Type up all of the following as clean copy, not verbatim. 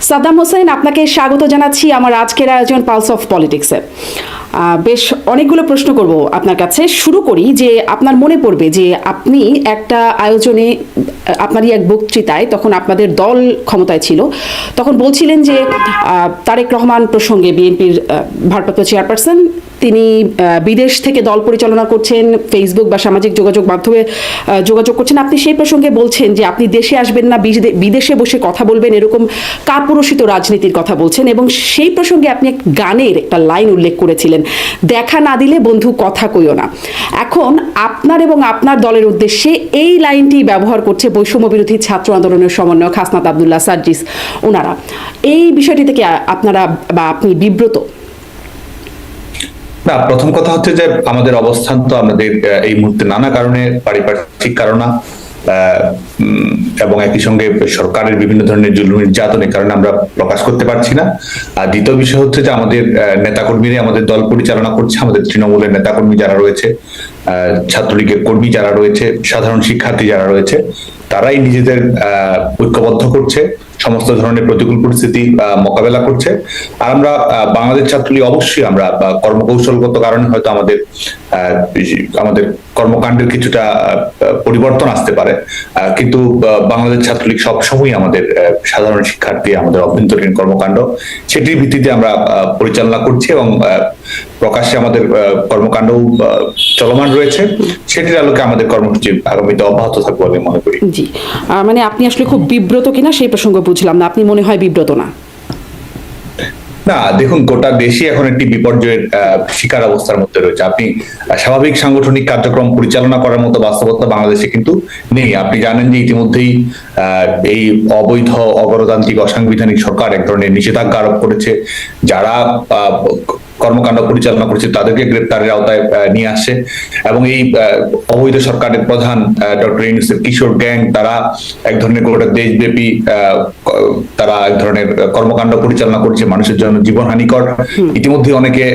সাদ্দাম হোসেন, আপনাকে স্বাগত জানাচ্ছি আমার আজকের আয়োজন পালস অফ পলিটিক্সে। বেশ অনেকগুলো প্রশ্ন করব আপনার কাছে। শুরু করি যে আপনার মনে পড়বে যে আপনি একটা আয়োজনে আপনারই এক বক্তৃতায়, তখন আপনাদের দল ক্ষমতায় ছিল, তখন বলছিলেন যে তারেক রহমান প্রসঙ্গে, বিএনপির ভারপ্রাপ্ত চেয়ারপারসন, তিনি বিদেশ থেকে দল পরিচালনা করছেন, ফেসবুক বা সামাজিক যোগাযোগ মাধ্যমে যোগাযোগ করছেন। আপনি সেই প্রসঙ্গে বলছেন যে আপনি দেশে আসবেন না, বিদেশে বসে কথা বলবেন, এরকম কাপুরুষিত রাজনীতির কথা বলছেন। এবং সেই প্রসঙ্গে আপনি এক গানের একটা লাইন উল্লেখ করেছিলেন, দেখা না দিলে বন্ধু কথা কইও না। এখন আপনার এবং আপনার দলের উদ্দেশ্যে এই লাইনটি ব্যবহার করছে বৈষম্য বিরোধী ছাত্র আন্দোলনের সমন্বয়ক হাসনাত আবদুল্লাহ সার্জিস ওনারা। এই বিষয়টি থেকে আপনারা বা আপনি বিব্রত? না, প্রথম কথা হচ্ছে যে আমাদের অবস্থান তো আমাদের এই মুহূর্তে নানা কারণে, পারিপার্শ্বিক কারণ এবং একই সঙ্গে সরকারের বিভিন্ন ধরনের জুলুম নির্যাতনের কারণে আমরা প্রকাশ করতে পারছি না। আর দ্বিতীয় বিষয় হচ্ছে যে আমাদের নেতাকর্মীরা আমাদের দল পরিচালনা করছে, আমাদের তৃণমূলের নেতাকর্মী যারা রয়েছে, ছাত্রলীগের কর্মী যারা রয়েছে, সাধারণ শিক্ষার্থী যারা রয়েছে, তারাই নিজেদের ঐক্যবদ্ধ করছে, সমস্ত ধরনের প্রতিকূল পরিস্থিতি মোকাবেলা করছে। আর আমরা বাংলাদেশ ছাত্রলীগ অবশ্যই আমরা কর্মকৌশলগত কারণে হয়তো আমাদের কর্মকাণ্ডের কিছুটা পরিবর্তন আসতে পারে, কিন্তু বাংলাদেশ ছাত্রলীগ সবসময় আমাদের সাধারণ শিক্ষার্থী, আমাদের অভ্যন্তরীণ কর্মকাণ্ড, সেটির ভিত্তিতে আমরা পরিচালনা করছি এবং প্রকাশ্যে আমাদের কর্মকাণ্ড চলমান রয়েছে। সেটির আলোকে আমাদের কর্মসূচি আগামীতে অব্যাহত থাকবে বলে মনে করি। জি, মানে আপনি আসলে খুব বিব্রত কিনা সেই প্রসঙ্গ বুঝলাম না। আপনি মনে হয় বিব্রত না? না, দেখুন, গোটা দেশই এখন একটি বিপর্যয়ের শিকার অবস্থার মধ্যে রয়েছে। আপনি স্বাভাবিক সাংগঠনিক কার্যক্রম পরিচালনা করার মতো বাস্তবতা বাংলাদেশে কিন্তু নেই। আপনি জানেন যে ইতিমধ্যেই এই অবৈধ, অগণতান্ত্রিক, অসাংবিধানিক সরকার এক ধরনের নিষেধাজ্ঞা আরোপ করেছে। যারা কর্মকাণ্ড পরিচালনা করছে তাদেরকে গ্রেপ্তারের আওতায় নিয়ে আসছে এবং এই অবৈধ সরকারের প্রধান ডক্টর ইউনূসের কিশোর গ্যাং, তারা এক ধরনের গোটা দেশব্যাপী তারা এক ধরনের কর্মকাণ্ড পরিচালনা করছে, মানুষের জন্য জীবনহানিকর। ইতিমধ্যে অনেকে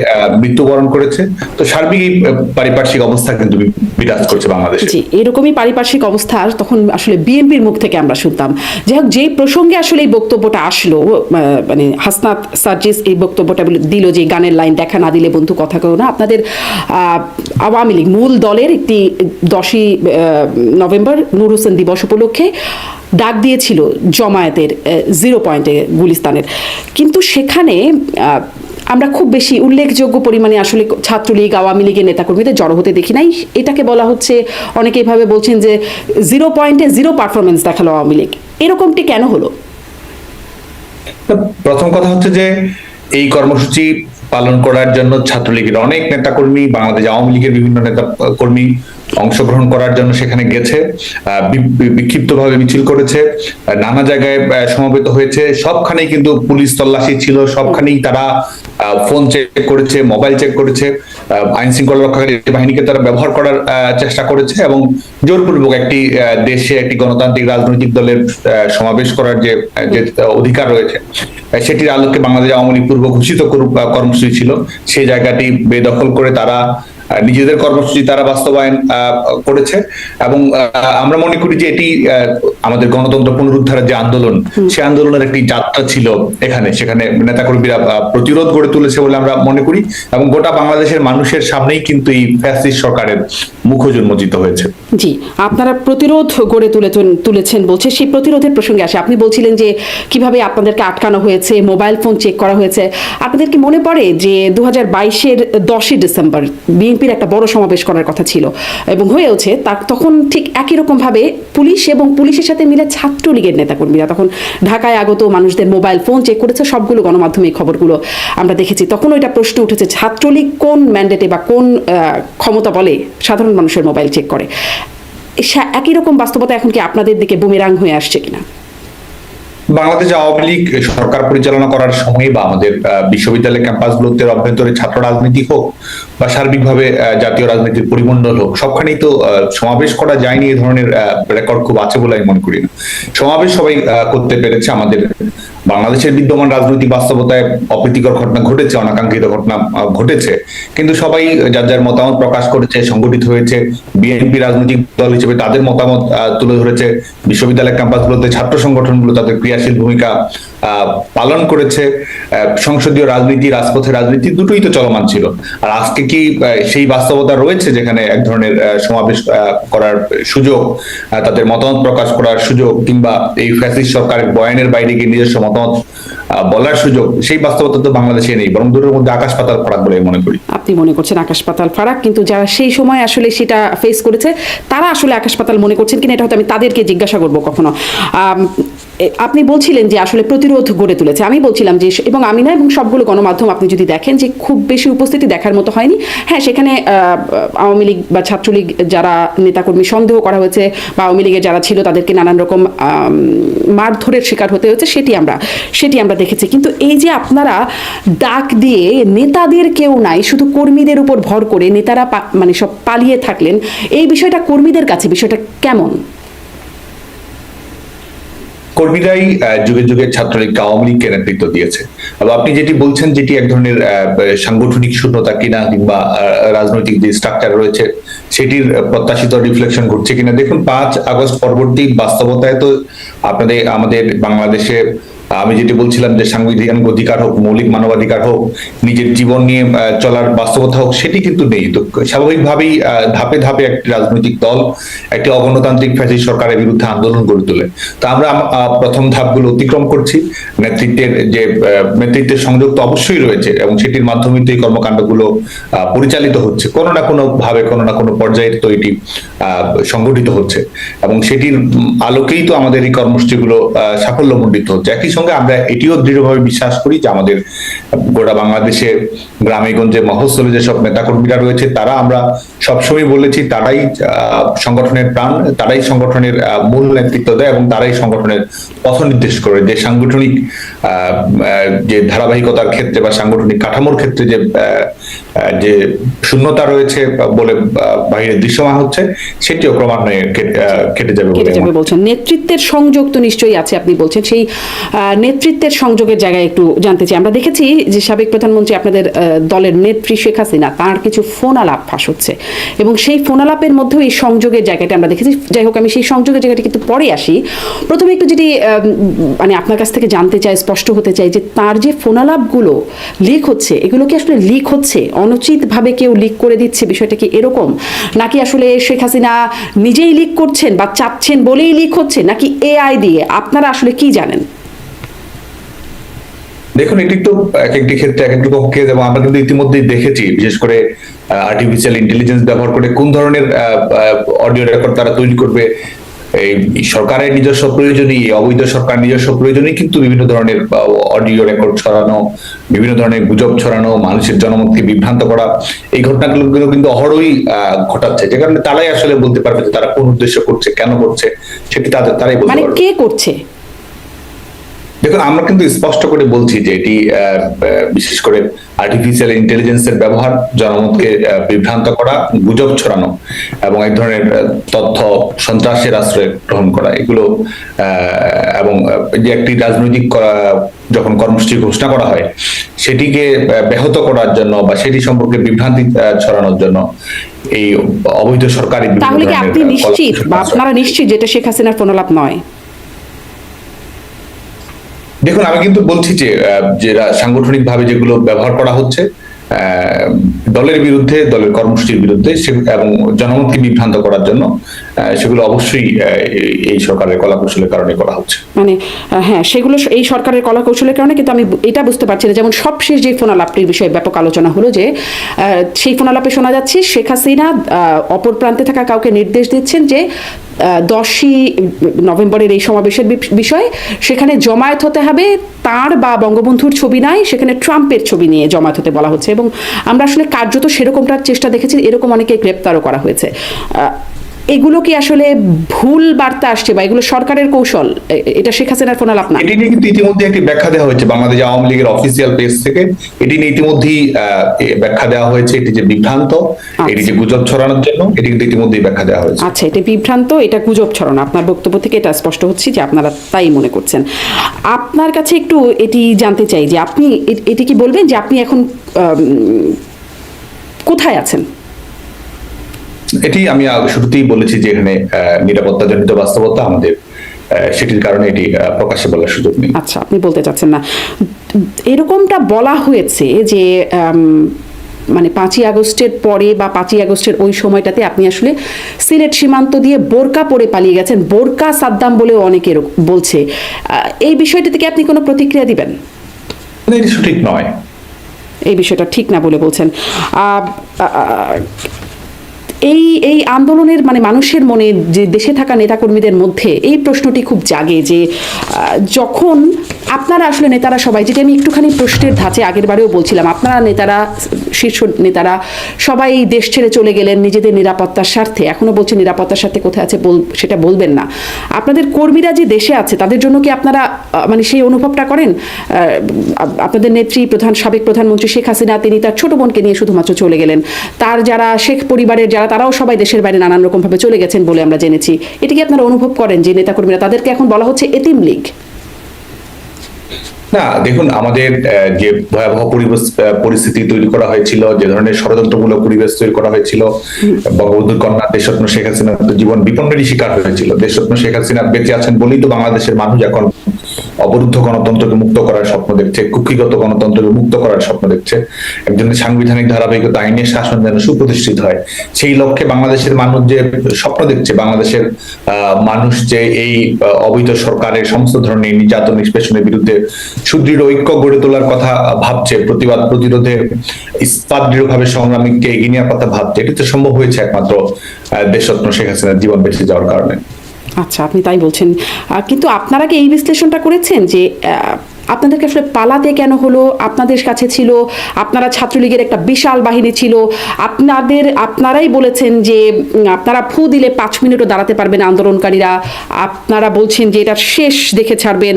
মৃত্যুবরণ করেছে। তো সার্বিক পারিপার্শ্বিক অবস্থা কিন্তু বিরাজ করছে বাংলাদেশে। জি, এরকমই পারিপার্শ্বিক অবস্থা তখন আসলে বিএনপির মুখ থেকে আমরা শুনতাম। যাই হোক, যে প্রসঙ্গে আসলে এই বক্তব্যটা আসলো, মানে হাসনাত সার্জিস এই বক্তব্যটা দিল যে গানের লাইন, দেখা না দিলে বন্ধু কথা কেউ না, আপনাদের আওয়ামী লীগ মূল দলের একটি 10ই নভেম্বর নূর হোসেন দিবস উপলক্ষে ডাক দিয়েছিল জামায়াতের 0 পয়েন্টে গুলিস্তানের। কিন্তু সেখানে আমরা খুব বেশি উল্লেখযোগ্য পরিমাণে আসলে ছাত্রলীগ, আওয়ামী লীগের নেতাকর্মীদের জড়ো হতে দেখি নাই। এটাকে বলা হচ্ছে, অনেকে এইভাবে বলছেন যে 0 পয়েন্টে 0 পারফরমেন্স দেখালো আওয়ামী লীগ। এরকমটি কেন হলো? প্রথম কথা হচ্ছে যে এই কর্মসূচি পালন করার জন্য ছাত্রলীগের অনেক নেতাকর্মী, বাংলাদেশ আওয়ামী লীগের বিভিন্ন নেতা কর্মী অংশগ্রহণ করার জন্য সেখানে গেছে, বিক্ষিপ্তভাবে মিছিল করেছে, নানা জায়গায় সমবেত হয়েছে। সবখানেই কিন্তু পুলিশ তল্লাশি ছিল, সবখানেই তারা ফোন চেক করেছে, মোবাইল চেক করেছে, আইন শৃঙ্খলা রক্ষাকারী বাহিনীকে তারা ব্যবহার করার চেষ্টা করেছে এবং জোরপূর্বক একটি দেশে একটি গণতান্ত্রিক রাজনৈতিক দলের সমাবেশ করার যে অধিকার রয়েছে, সেটির আলোকে বাংলাদেশ আওয়ামী লীগ পূর্ব ঘোষিত কর্মসূচি ছিল, সেই জায়গাটি বেদখল করে তারা নিজেদের কর্মসূচি তারা বাস্তবায়ন করেছে। এবং আমরা মনে করি যে এটি আমাদের গণতন্ত্র পুনরুদ্ধারের যে আন্দোলন, সে আন্দোলনের একটি যাত্রা ছিল। সেখানে নেতাকর্মীরা প্রতিরোধ গড়ে তুলেছে বলে আমরা মনে করি এবং গোটা বাংলাদেশের মানুষের সামনেই কিন্তু এই ফ্যাসিস্ট সরকারের মুখোশ উন্মোচিত হয়েছে। জি, আপনারা প্রতিরোধ গড়ে তুলেছেন বলছে। সেই প্রতিরোধের প্রসঙ্গে আসে, আপনি বলছিলেন যে কিভাবে আপনাদেরকে আটকানো হয়েছে, মোবাইল ফোন চেক করা হয়েছে। আপনাদের কি মনে পড়ে যে 2022-এর 10ই ডিসেম্বর বিএনপির একটা বড় সমাবেশ করার কথা ছিল এবং হয়েওছে, তখন ঠিক একই রকম ভাবে পুলিশ এবং পুলিশের সাথে মিলে ছাত্রলীগের নেতাকর্মীরা তখন ঢাকায় আগত মানুষদের মোবাইল ফোন চেক করেছে। সবগুলো গণমাধ্যমে খবরগুলো আমরা দেখেছি। তখন ওইটা প্রশ্ন উঠেছে, ছাত্রলীগ কোন ম্যান্ডেটে বা কোন ক্ষমতা বলে সাধারণ মানুষের মোবাইল চেক করে? একই রকম বাস্তবতা এখন কি আপনাদের দিকে বুমেরাং হয়ে আসছে কিনা? বাংলাদেশ আওয়ামী লীগ সরকার পরিচালনা করার সময় বা আমাদের বিশ্ববিদ্যালয় ক্যাম্পাসগুলোতে অভ্যন্তরে ছাত্র রাজনীতি হোক বা সার্বিকভাবে জাতীয় রাজনীতির পরিমণ্ডল হোক, সবখানেই তো সমাবেশ করা যায়নি। এই ধরনের রেকর্ড খুব আছে বলে আমি মনে করি না। সমাবেশ সবাই করতে পেরেছে। আমাদের বাংলাদেশের বিদ্যমান রাজনৈতিক বাস্তবতায় অপ্রীতিকর ঘটনা ঘটেছে, অনাকাঙ্ক্ষিত ঘটনা ঘটেছে, কিন্তু সবাই যার যার মতামত প্রকাশ করেছে, সংগঠিত হয়েছে। বিএনপি রাজনৈতিক দল হিসেবে তাদের মতামত তুলে ধরেছে। বিশ্ববিদ্যালয় ক্যাম্পাসগুলোতে ছাত্র সংগঠনগুলো তাদের ক্রিয়াশীল ভূমিকা পালন করেছে। সংসদীয় রাজনীতি, রাজপথের রাজনীতি দুটোই তো চলমান ছিল। আর আজকে কি সেই বাস্তবতা রয়েছে যেখানে এক ধরনের সমাবেশ করার সুযোগ, তাদের মতামত প্রকাশ করার সুযোগ, কিংবা এই ফ্যাসিস্ট সরকারের বয়ানের বাইরে গিয়ে নিজস্ব মতামত বলার সুযোগ, সেই বাস্তবতা তো বাংলাদেশে নেই, বরং দুটোর মধ্যে আকাশ পাতাল ফারাক বলে মনে করি। আপনি মনে করছেন আকাশ পাতাল ফারাক, কিন্তু যারা সেই সময় আসলে সেটা ফেস করেছে তারা আসলে আকাশ পাতাল মনে করছেন কিনা এটা হয়তো আমি তাদেরকে জিজ্ঞাসা করবো কখনো। আপনি বলছিলেন যে আসলে প্রতিরোধ গড়ে তুলেছে, আমি বলছিলাম যে, এবং আমি না, এবং সবগুলো গণমাধ্যম আপনি যদি দেখেন যে খুব বেশি উপস্থিতি দেখার মতো হয়নি। হ্যাঁ, সেখানে আওয়ামী লীগ বা ছাত্রলীগ যারা নেতাকর্মী সন্দেহ করা হয়েছে বা আওয়ামী লীগের যারা ছিল তাদেরকে নানান রকম মারধরের শিকার হতে হয়েছে, সেটি আমরা দেখেছি। কিন্তু এই যে আপনারা ডাক দিয়ে নেতাদের কেউ নাই, শুধু কর্মীদের উপর ভর করে নেতারা মানে সব পালিয়ে থাকলেন, এই বিষয়টা কর্মীদের কাছে বিষয়টা কেমন? কর্মীরাই যুগে যুগে ছাত্রলীগকে আওয়ামী লীগকে নেতৃত্ব দিয়েছে। এবং আপনি যেটি বলছেন যেটি এক ধরনের সাংগঠনিক শূন্যতা কিনা, কিংবা রাজনৈতিক যে স্ট্রাকচার রয়েছে সেটির প্রত্যাশিত রিফ্লেকশন ঘটছে কিনা, দেখুন 5 আগস্ট পরবর্তী বাস্তবতায় তো আমাদের বাংলাদেশে আমি যেটি বলছিলাম যে সাংবিধানিক অধিকার হোক, মৌলিক মানবাধিকার হোক, নিজের জীবন নিয়ে চলার বাস্তবতা হোক, সেটি কিন্তু নেই। তো স্বাভাবিকভাবেই ধাপে ধাপে একটি রাজনৈতিক দল একটি অগণতান্ত্রিক ফ্যাসিস্ট সরকারের বিরুদ্ধে আন্দোলন গড়ে তোলে। তো আমরা প্রথম ধাপগুলো অতিক্রম করছি। নেতৃত্বের সংযোগ তো অবশ্যই রয়েছে, এবং সেটির মাধ্যমে তো এই কর্মকাণ্ডগুলো পরিচালিত হচ্ছে, কোনো না কোনো ভাবে, কোনো না কোনো পর্যায়ে তো এটি সংগঠিত হচ্ছে, এবং সেটির আলোকেই তো আমাদের এই কর্মসূচিগুলো সাফল্যমণ্ডিত হচ্ছে। একই সঙ্গে আমরা এটিও দৃঢ়ভাবে বিশ্বাস করি যে আমাদের গোটা বাংলাদেশে গ্রামে গঞ্জে মফস্বলে যেসব নেতাকর্মীরা রয়েছে তারা, আমরা সবসময় বলেছি, তারাই সংগঠনের প্রাণ, তারাই সংগঠনের মূল নেতৃত্ব দেয়, এবং তারাই সংগঠনের পথ নির্দেশ করে। যে সাংগঠনিক যে ধারাবাহিকতার ক্ষেত্রে বা সাংগঠনিক কাঠামোর ক্ষেত্রে যে শূন্যতা রয়েছে বলে বাইরে দৃশ্যমান হচ্ছে, সেটিও ক্রমান্বয়ে কেটে যাবে বলছেন। নেতৃত্বের সংযোগ তো নিশ্চয়ই আছে, আপনি বলছেন সেই নেতৃত্বের সংযোগের জায়গায় একটু জানতে চাই। আমরা দেখেছি যে সাবেক প্রধানমন্ত্রী আপনাদের দলের নেত্রী শেখ হাসিনা, তার কিছু ফোন আলাপ ফাঁস হচ্ছে, এবং সেই ফোন আলাপের মধ্যেও এই সংযোগের জায়গাটা আমরা দেখেছি। যাই হোক, আমি সেই সংযোগের জায়গাটা কিন্তু পরে আসি। প্রথমে একটু যেটি মানে আপনার কাছ থেকে জানতে চাই, স্পষ্ট হতে চাই যে তার যে ফোন আলাপগুলো লিক হচ্ছে, এগুলো কি আসলে লিক হচ্ছে, অনুচিতভাবে কেউ লিক করে দিচ্ছে, বিষয়টা কি এরকম, নাকি আসলে শেখ হাসিনা নিজেই লিক করছেন বা চাচ্ছেন বলেই লিক হচ্ছে, নাকি এআই দিয়ে? আপনারা আসলে কি জানেন? দেখুন, এটি তো এক একটি ক্ষেত্রে এক একটি পক্ষে, এবং আমরা কিন্তু ইতিমধ্যেই দেখেছি, বিশেষ করে আর্টিফিশিয়াল ইন্টেলিজেন্স ব্যবহার করে কোন ধরনের অডিও রেকর্ড তারা তৈরি করবে। এই সরকারের নিজস্ব প্রয়োজনই, অবৈধ সরকার নিজস্ব প্রয়োজনই কিন্তু বিভিন্ন ধরনের অডিও রেকর্ড ছড়ানো, বিভিন্ন ধরনের গুজব ছড়ানো, মানুষের জনমতকে বিভ্রান্ত করা, এই ঘটনাগুলো কিন্তু অহরই ঘটাচ্ছে। যে কারণে তারাই আসলে বলতে পারবে যে তারা কোন উদ্দেশ্য করছে, কেন করছে, সেটি তারাই বলতে পারবে। মানে কে করছে? দেখুন, আমরা কিন্তু স্পষ্ট করে বলছি যে এটি বিশেষ করে আর্টিফিশিয়াল ইন্টেলিজেন্সের ব্যবহার, জনমতকে বিভ্রান্ত করা, গুজব ছড়ানো, এবং এক ধরনের তথ্য সন্ত্রাসের আশ্রয় গ্রহণ করা, এগুলো এবং যে একটি রাজনৈতিক যখন কর্মসূচি ঘোষণা করা হয় সেটিকে ব্যাহত করার জন্য বা সেটি সম্পর্কে বিভ্রান্তি ছড়ানোর জন্য এই অবৈধ সরকারি, তাহলে কি আপনি নিশ্চিত বা আপনারা নিশ্চিত যেটা শেখ হাসিনার ফোন আলাপ নয়? দেখুন, আমি কিন্তু বলছি যে সাংগঠনিক ভাবে যেগুলো ব্যবহার করা হচ্ছে দলের বিরুদ্ধে, দলের কর্মসূচির বিরুদ্ধে এবং জনমতকে বিভ্রান্ত করার জন্য, সেগুলো অবশ্যই এই সরকারের কলাকৌশলের কারণে করা হচ্ছে। মানে হ্যাঁ, সেগুলো এই সরকারের কলাকৌশলের কারণে, কিন্তু আমি এটা বুঝতে পারছি না। যেমন সবশেষ যে ফোন আলাপটির বিষয়ে ব্যাপক আলোচনা হলো, যে সেই ফোন আলাপে শোনা যাচ্ছে শেখ হাসিনা অপর প্রান্তে থাকা কাউকে নির্দেশ দিচ্ছেন যে 10ই নভেম্বরের এই সমাবেশের বিষয়ে সেখানে জমায়েত হতে হবে, তার বা বঙ্গবন্ধুর ছবি নাই, সেখানে ট্রাম্পের ছবি নিয়ে জমায়েত হতে বলা হচ্ছে। এবং আমরা আসলে কার্যত সেরকমটার চেষ্টা দেখেছি, এরকম অনেকে গ্রেপ্তারও করা হয়েছে। এগুলো কি আসলে ভুল বার্তা আসছে, বা এগুলো সরকারের কৌশল? এটা শেখ হাসিনার ফোন আলাপ না? এটি নিয়ে কিন্তু ইতিমধ্যে একটি ব্যাখ্যা দেওয়া হয়েছে বাংলাদেশ আওয়ামী লীগের অফিসিয়াল পেজ থেকে। এটি নিয়ে ইতিমধ্যেই ব্যাখ্যা দেওয়া হয়েছে, এটি যে বিভ্রান্ত, এটি যে গুজব ছড়ানোর জন্য, এটি কিন্তু ইতিমধ্যেই ব্যাখ্যা দেওয়া হয়েছে। আচ্ছা, এটা বিভ্রান্ত, এটা গুজব ছড়ানো, আপনার বক্তব্য থেকে এটা স্পষ্ট হচ্ছে যে আপনারা তাই মনে করছেন। আপনার কাছে একটু এটি জানতে চাই যে আপনি এটি কি বলবেন যে আপনি এখন কোথায় আছেন? এটি আমি শুরুতেই বলেছি যে এখানে নিরাপত্তাজনিত বাস্তবতা, আমাদের সেটির কারণে এটি প্রকাশ্যে বলার সুযোগ নেই। আচ্ছা, আপনি বলতে চাচ্ছেন না, এরকমটা বলা হয়েছে যে মানে 5ই আগস্টের পরে বা 5ই আগস্টের ওই সময়টাতে আপনি আসলে সিলেট সীমান্ত দিয়ে বোরকা পরে পালিয়ে গেছেন, বোরকা সাদ্দাম বলেও অনেকে বলছে। এই বিষয়টা থেকে আপনি কোনো প্রতিক্রিয়া দিবেন? এটি সঠিক নয়, এই বিষয়টা ঠিক না বলে বলছেন। এই আন্দোলনের মানে মানুষের মনে, যে দেশে থাকা নেতাকর্মীদের মধ্যে এই প্রশ্নটি খুব জাগে যে যখন আপনারা আসলে নেতারা সবাই, যেটা আমি একটুখানি প্রশ্নের ধাঁচে আগের বারেও বলছিলাম, আপনারা নেতারা, শীর্ষ নেতারা সবাই দেশ ছেড়ে চলে গেলেন নিজেদের নিরাপত্তার স্বার্থে, এখনো বলছে নিরাপত্তার স্বার্থে কোথায় আছে সেটা বলবেন না। আপনাদের কর্মীরা যে দেশে আছে তাদের জন্য কি আপনারা মানে সেই অনুভবটা করেন? আপনাদের নেত্রী সাবেক প্রধানমন্ত্রী শেখ হাসিনা, তিনি তার ছোট বোনকে নিয়ে শুধুমাত্র চলে গেলেন। তার যারা শেখ পরিবারের যারা, তারাও সবাই দেশের বাইরে নানান রকম ভাবে চলে গেছেন বলে আমরা জেনেছি। এটা কি আপনারা অনুভব করেন যে নেতাকর্মীরা, তাদেরকে এখন বলা হচ্ছে এতিম লীগ? না, দেখুন, আমাদের যে ভয়াবহ পরিস্থিতি তৈরি করা হয়েছিল, যে ধরনের ষড়যন্ত্রমূলক পরিবেশ তৈরি করা হয়েছিল, বঙ্গবন্ধুর কন্যা দেশরত্ন শেখ হাসিনা জীবন বিপন্নেরই শিকার হয়েছিল। দেশরত্ন শেখ হাসিনা বেঁচে আছেন বলেই তো বাংলাদেশের মানুষ এখন অবরুদ্ধ গণতন্ত্রকে মুক্ত করার স্বপ্ন দেখছে, কুক্ষিগত গণতন্ত্রকে মুক্ত করার স্বপ্ন দেখছে। একজন সাংবিধানিক ধারাবাহিকতা, আইনের শাসন যেন সুপ্রতিষ্ঠিত হয়, সেই লক্ষ্যে বাংলাদেশের মানুষ যে স্বপ্ন দেখছে, বাংলাদেশের মানুষ যে এই অবৈধ সরকারের সমস্ত ধরনের নির্যাতন নিষ্পেষণের বিরুদ্ধে সুদৃঢ় ঐক্য গড়ে তোলার কথা ভাবছে, প্রতিবাদ প্রতিরোধে ইস্পাত দৃঢ়ভাবে সংগ্রামীকে এগিয়ে নেওয়ার কথা ভাবছে, এটি তো সম্ভব হয়েছে একমাত্র দেশরত্ন শেখ হাসিনার জীবন বেঁচে যাওয়ার কারণে। আচ্ছা, আপনি তাই বলছেন, কিন্তু আপনারা কি এই বিশ্লেষণটা করেছেন যে আপনাদেরকে আসলে পালাতে কেন হলো? আপনাদের কাছে ছিল, আপনারা ছাত্রলীগের একটা বিশাল বাহিনী ছিল, আপনারাই বলেছেন যে আপনারা ফু দিলে 5 মিনিটও দাঁড়াতে পারবেন আন্দোলনকারীরা, আপনারা বলছেন যে এটা শেষ দেখে ছাড়বেন।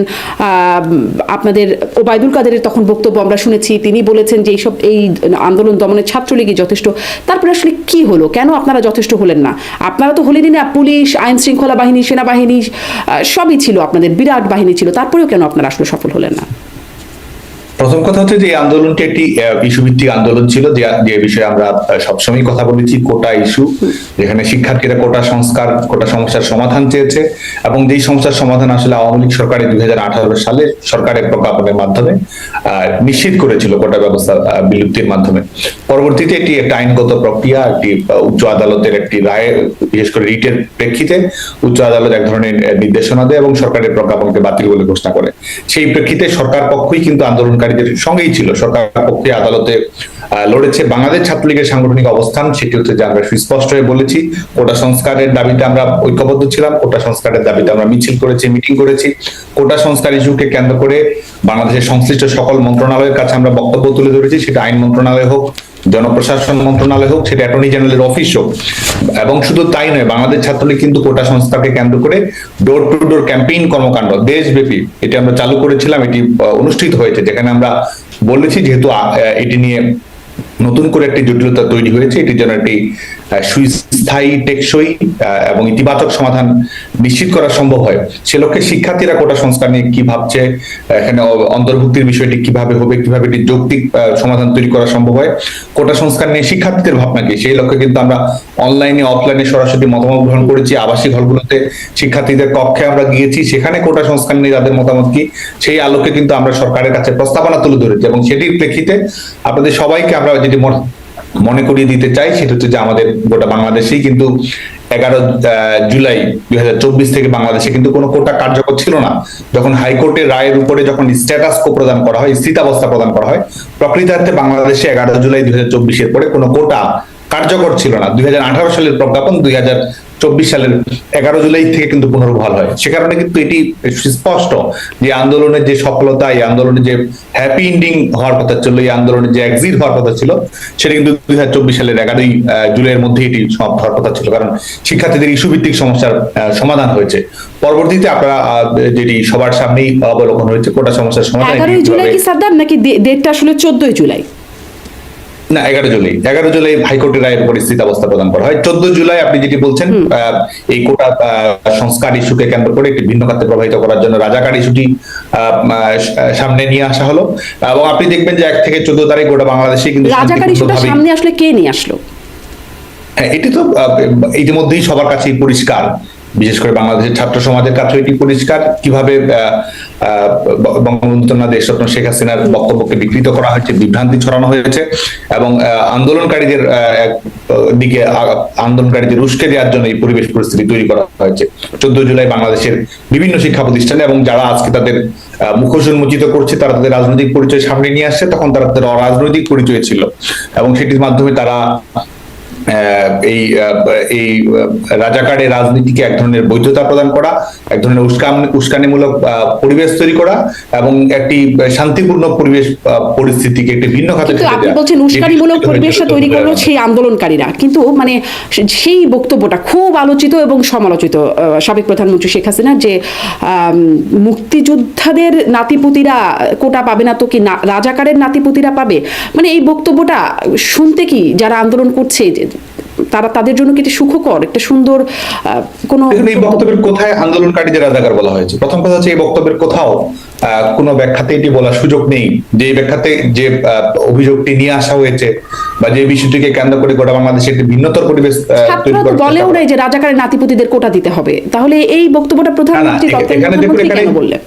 আপনাদের ওবায়দুল কাদেরের তখন বক্তব্য আমরা শুনেছি, তিনি বলেছেন যে এই আন্দোলন দমনের ছাত্রলীগই যথেষ্ট। তারপরে আসলে কি হলো? কেন আপনারা যথেষ্ট হলেন না? আপনারা তো হলেনই না, পুলিশ, আইন শৃঙ্খলা বাহিনী, সেনাবাহিনী সবই ছিল, আপনাদের বিরাট বাহিনী ছিল, তারপরেও কেন আপনারা আসলে সফল হলেন না? প্রথম কথা হচ্ছে যে এই আন্দোলনটি একটি ইস্যুভিত্তিক আন্দোলন ছিল, যে বিষয়ে আমরা সবসময় কথা বলেছি, কোটা ইস্যু, যেখানে শিক্ষার্থীরা কোটা সংস্কার, কোটা সমস্যার সমাধান চেয়েছে, এবং যেই সমস্যার সমাধান আসলে আওয়ামী লীগ সরকারের 2018 সালে সরকারের প্রজ্ঞাপনের মাধ্যমে নিশ্চিত করেছিল, কোটা ব্যবস্থা বিলুপ্তির মাধ্যমে। পরবর্তীতে এটি একটা আইনগত প্রক্রিয়া, একটি উচ্চ আদালতের একটি রায়, বিশেষ করে রিটের প্রেক্ষিতে উচ্চ আদালত এক ধরনের নির্দেশনা দেয় এবং সরকারের প্রজ্ঞাপনকে বাতিল বলে ঘোষণা করে। সেই প্রেক্ষিতে সরকার পক্ষই কিন্তু আন্দোলনকারীদের সঙ্গেই ছিল, সরকার পক্ষে আদালতে লড়েছে। বাংলাদেশ ছাত্রলীগের সাংগঠনিক অবস্থান সেটি হচ্ছে যে আমরা সুস্পষ্ট হয়ে বলেছি, কোটা সংস্কারের দাবিতে আমরা ঐক্যবদ্ধ ছিলাম, কোটা সংস্কারের দাবিতে আমরা মিছিল করেছি, মিটিং করেছি। কোটা সংস্কার ইস্যুকে কেন্দ্র করে বাংলাদেশের সংশ্লিষ্ট সকল মন্ত্রণালয়ের কাছে আমরা বক্তব্য তুলে ধরেছি, সেটা আইন মন্ত্রণালয় হোক, জনপ্রশাসন মন্ত্রণালয় হোক, সেটা অ্যাটর্নি জেনারেলের অফিস হোক। এবং শুধু তাই নয়, বাংলাদেশ ছাত্রলীগ কিন্তু কোটা সংস্কারকে কেন্দ্র করে ডোর টু ডোর ক্যাম্পেইন কর্মকাণ্ড দেশব্যাপী এটি আমরা চালু করেছিলাম। এটি অনুষ্ঠিত হয়েছে, যেখানে আমরা বলেছি যেহেতু এটি নিয়ে নতুন করে একটি জটিলতা তৈরি হয়েছে, এটির জন্য একটি সুস্থায়ী, টেকসই এবং ইতিবাচক সমাধান নিশ্চিত করা সম্ভব হয়, সে লক্ষ্যে শিক্ষার্থীরা কোটা সংস্কার নিয়ে কি ভাবছে, এখানে অন্তর্ভুক্তির বিষয়টি কিভাবে হবে, কিভাবে একটি যৌক্তিক সমাধান তৈরি করা সম্ভব হয়, কোটা সংস্কার নিয়ে শিক্ষার্থীদের ভাবনা কি, সেই লক্ষ্যে কিন্তু আমরা অনলাইনে অফলাইনে সরাসরি মতামত গ্রহণ করেছি। আবাসিক হলগুলোতে শিক্ষার্থীদের কক্ষে আমরা গিয়েছি, সেখানে কোটা সংস্কার নিয়ে তাদের মতামত কি, সেই আলোকে কিন্তু আমরা সরকারের কাছে প্রস্তাবনা তুলে ধরেছি। এবং সেটির প্রেক্ষিতে আপনাদের সবাইকে আমরা যেটি মনে করিয়ে দিতে চাই, সেটা হচ্ছে যে আমাদের গোটা বাংলাদেশেই কিন্তু 11 জুলাই 2024 থেকে বাংলাদেশে কিন্তু কোনো কোটা কার্যকর ছিল না। যখন হাইকোর্টের রায়ের উপরে যখন স্ট্যাটাস কো প্রদান করা হয়, স্থিতাবস্থা প্রদান করা হয়, প্রকৃতার্থে বাংলাদেশে 11 জুলাই 2024 এর পরে কোনো কোটা কার্যকর ছিল না। 2018 সালের প্রজ্ঞাপন 2024 সালের 11 জুলাই থেকে কিন্তু পুনর্বহাল হয়। সে কারণে কিন্তু এটি স্পষ্ট যে আন্দোলনের যে সফলতা, এই আন্দোলনের যে হ্যাপি এন্ডিং হওয়ার কথা ছিল, এই আন্দোলনের যে এক্সিট হওয়ার কথা ছিল, সেটা কিন্তু 2024 সালের 11 জুলাইয়ের মধ্যে এটি সমাপ্ত হওয়ার কথা ছিল, কারণ শিক্ষার্থীদের ইস্যু ভিত্তিক সমস্যার সমাধান হয়েছে। পরবর্তীতে আপনারা যেটি সবার সামনেই অবলোকন হয়েছে, কোটা সমস্যার সমাধান 11 জুলাই কি সাদ্দাম, নাকি ডেটটা আসলে 14 জুলাই? না, 11 জুলাই হাইকোর্টের রায়ের উপর স্থিতাবস্থা প্রদান করা হয়। 14 জুলাই আপনি যেটি বলছেন, এই কোটা সংস্কার ইস্যুকে কেন্দ্র করে একটি ভিন্ন খাতে প্রবাহিত করার জন্য রাজাকার ইস্যুটি সামনে নিয়ে আসা হলো। এবং আপনি দেখবেন যে 1 থেকে 14 তারিখ গোটা বাংলাদেশে কিন্তু রাজাকার ইস্যুটা সামনে আসলে কে নিয়ে আসলো? হ্যাঁ, এটি তো ইতিমধ্যেই সবার কাছেই পরিষ্কার বিশেষ করে বাংলাদেশের ছাত্র সমাজের কাছে এটি পরিষ্কার কিভাবে বঙ্গবন্ধু কন্যা দেশরত্ন শেখ হাসিনার বক্তব্যকে বিকৃত করা হয়েছে, বিভ্রান্তি ছড়ানো হয়েছে এবং আন্দোলনকারীদের দিকে আন্দোলনকারীদের উস্কে দেওয়ার জন্য এই পরিবেশ পরিস্থিতি তৈরি করা হয়েছে 14 জুলাই বাংলাদেশের বিভিন্ন শিক্ষা প্রতিষ্ঠানে। এবং যারা আজকে তাদের মুখোশ উন্মোচিত করছে, তারা তাদের রাজনৈতিক পরিচয় সামনে নিয়ে আসছে, তখন তারা তাদের অরাজনৈতিক পরিচয় ছিল এবং সেটির মাধ্যমে তারা এই রাজাকারের রাজনীতিকে এক ধরনের বৈধতা প্রদান করা, এক ধরনের উস্কানিমূলক পরিবেশ তৈরি করা এবং একটি শান্তিপূর্ণ পরিবেশ পরিস্থিতিকে একটি ভিন্ন খাতে কিন্তু আপনি বলছেন উস্কানিমূলক পরিবেশটা তৈরি করলো সেই আন্দোলনকারীরা, কিন্তু মানে সেই বক্তব্যটা খুব আলোচিত এবং সমালোচিত সাবেক প্রধানমন্ত্রী শেখ হাসিনা যে মুক্তিযোদ্ধাদের নাতিপুতিরা কোটা পাবে না তো কি রাজাকারের নাতিপুতিরা পাবে, মানে এই বক্তব্যটা শুনতে কি যারা আন্দোলন করছে তারা তাদের জন্য কি সুখকর, একটা সুন্দর কোন? এই বক্তব্যের কোথায় আন্দোলনকারীদের রাজাকার বলা হয়েছে? প্রথম কথা হচ্ছে এই বক্তব্যের কোথাও কোনো ব্যাখ্যাতে এটি বলার সুযোগ নেই যে এই ব্যাখ্যাতে যে অভিযোগটি নিয়ে আসা হয়েছে বা যে বিষয়টিকে কেন্দ্র করে গোটা বাংলাদেশে একটি ভিন্নতর পরিবেশ তৈরি করা বলেও নাই যে রাজাকারের নাতিপুতিদের কোটা দিতে হবে, তাহলে এই বক্তব্যটা প্রধানমন্ত্রী কেন বললেন?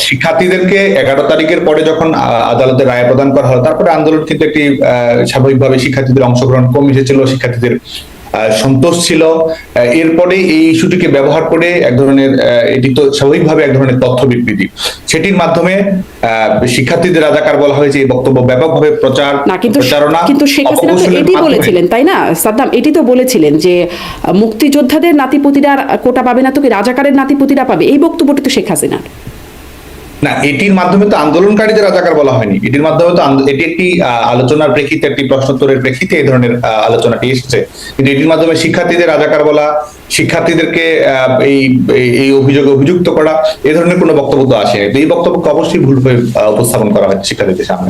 শিক্ষার্থীদেরকে 11 তারিখের পরে যখন আদালতে রায় প্রদান করা হলো, তারপরে আন্দোলন কিন্তু একটি স্বাভাবিকভাবে শিক্ষার্থীদের অংশগ্রহণ কম এসেছিল, শিক্ষার্থীদের সন্তোষ ছিল। এরপরে এই ইস্যুটিকে ব্যবহার করে এক ধরনের এটি তো স্বাভাবিকভাবে এক ধরনের তথ্য বিকৃতি, সেটির মাধ্যমে শিক্ষার্থীদের রাজাকার বলা হয়েছে। এই বক্তব্য ব্যাপকভাবে প্রচারণা, কিন্তু শেখ হাসিনা তো এটি বলেছিলেন, তাই না সাদ্দাম? এটি তো বলেছিলেন যে মুক্তিযোদ্ধাদের নাতিপুতিরা কোটা পাবে না তো কি রাজাকারের নাতিপুতিরা পাবে, এই বক্তব্যটি তো শেখ হাসিনার না। এটির মাধ্যমে তো আন্দোলনকারীদের রাজাকার বলা হয়নি, এটির মাধ্যমে তো এটি একটি আলোচনার প্রেক্ষিতে, একটি প্রশ্নোত্তরের প্রেক্ষিতে এই ধরনের আলোচনাটি এসেছে। কিন্তু এটির মাধ্যমে শিক্ষার্থীদের রাজাকার বলা, শিক্ষার্থীদেরকে এই অভিযোগে অভিযুক্ত করা, এই ধরনের কোনো বক্তব্য তো আসে। এই বক্তব্যকে অবশ্যই ভুলভাবে উপস্থাপন করা হয় শিক্ষার্থীদের সামনে।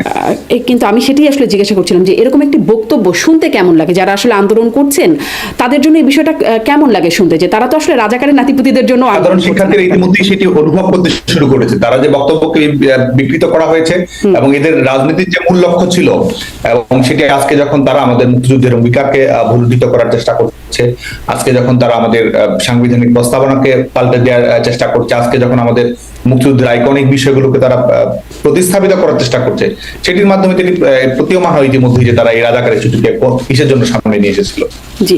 কিন্তু আমি সেটাই আসলে জিজ্ঞাসা করছিলাম যে এরকম একটি বক্তব্য শুনতে কেমন লাগে, যারা আসলে আন্দোলন করছেন তাদের জন্য এই বিষয়টা কেমন লাগে শুনতে, যে তারা তো আসলে রাজাকারের নাতিপুতিদের জন্য সাধারণ শিক্ষার্থীরা ইতিমধ্যেই সেটি অনুভব করতে শুরু করেছে। তারা যে বক্তব্যকে বিকৃত করা হয়েছে এবং এদের রাজনীতির যে মূল লক্ষ্য ছিল, এবং সেটি আজকে যখন তারা আমাদের মুক্তিযুদ্ধের অঙ্গীকারকে ভুলুণ্ঠিত করার চেষ্টা করছে, আজকে যখন তারা আমাদের সাংবিধানিক প্রস্তাবনাকে পাল্টে দেওয়ার চেষ্টা করছে, আজকে যখন আমাদের মুক্তিযুদ্ধের আইকনিক বিষয়গুলোকে তারা প্রতিস্থাপিত করার চেষ্টা করছে, সেটির মাধ্যমে তিনি প্রতীয়মান হয় ইতিমধ্যেই যে তারা এই রাজাকারের ছুটিকে কিসের জন্য সামনে নিয়ে এসেছিল। জি,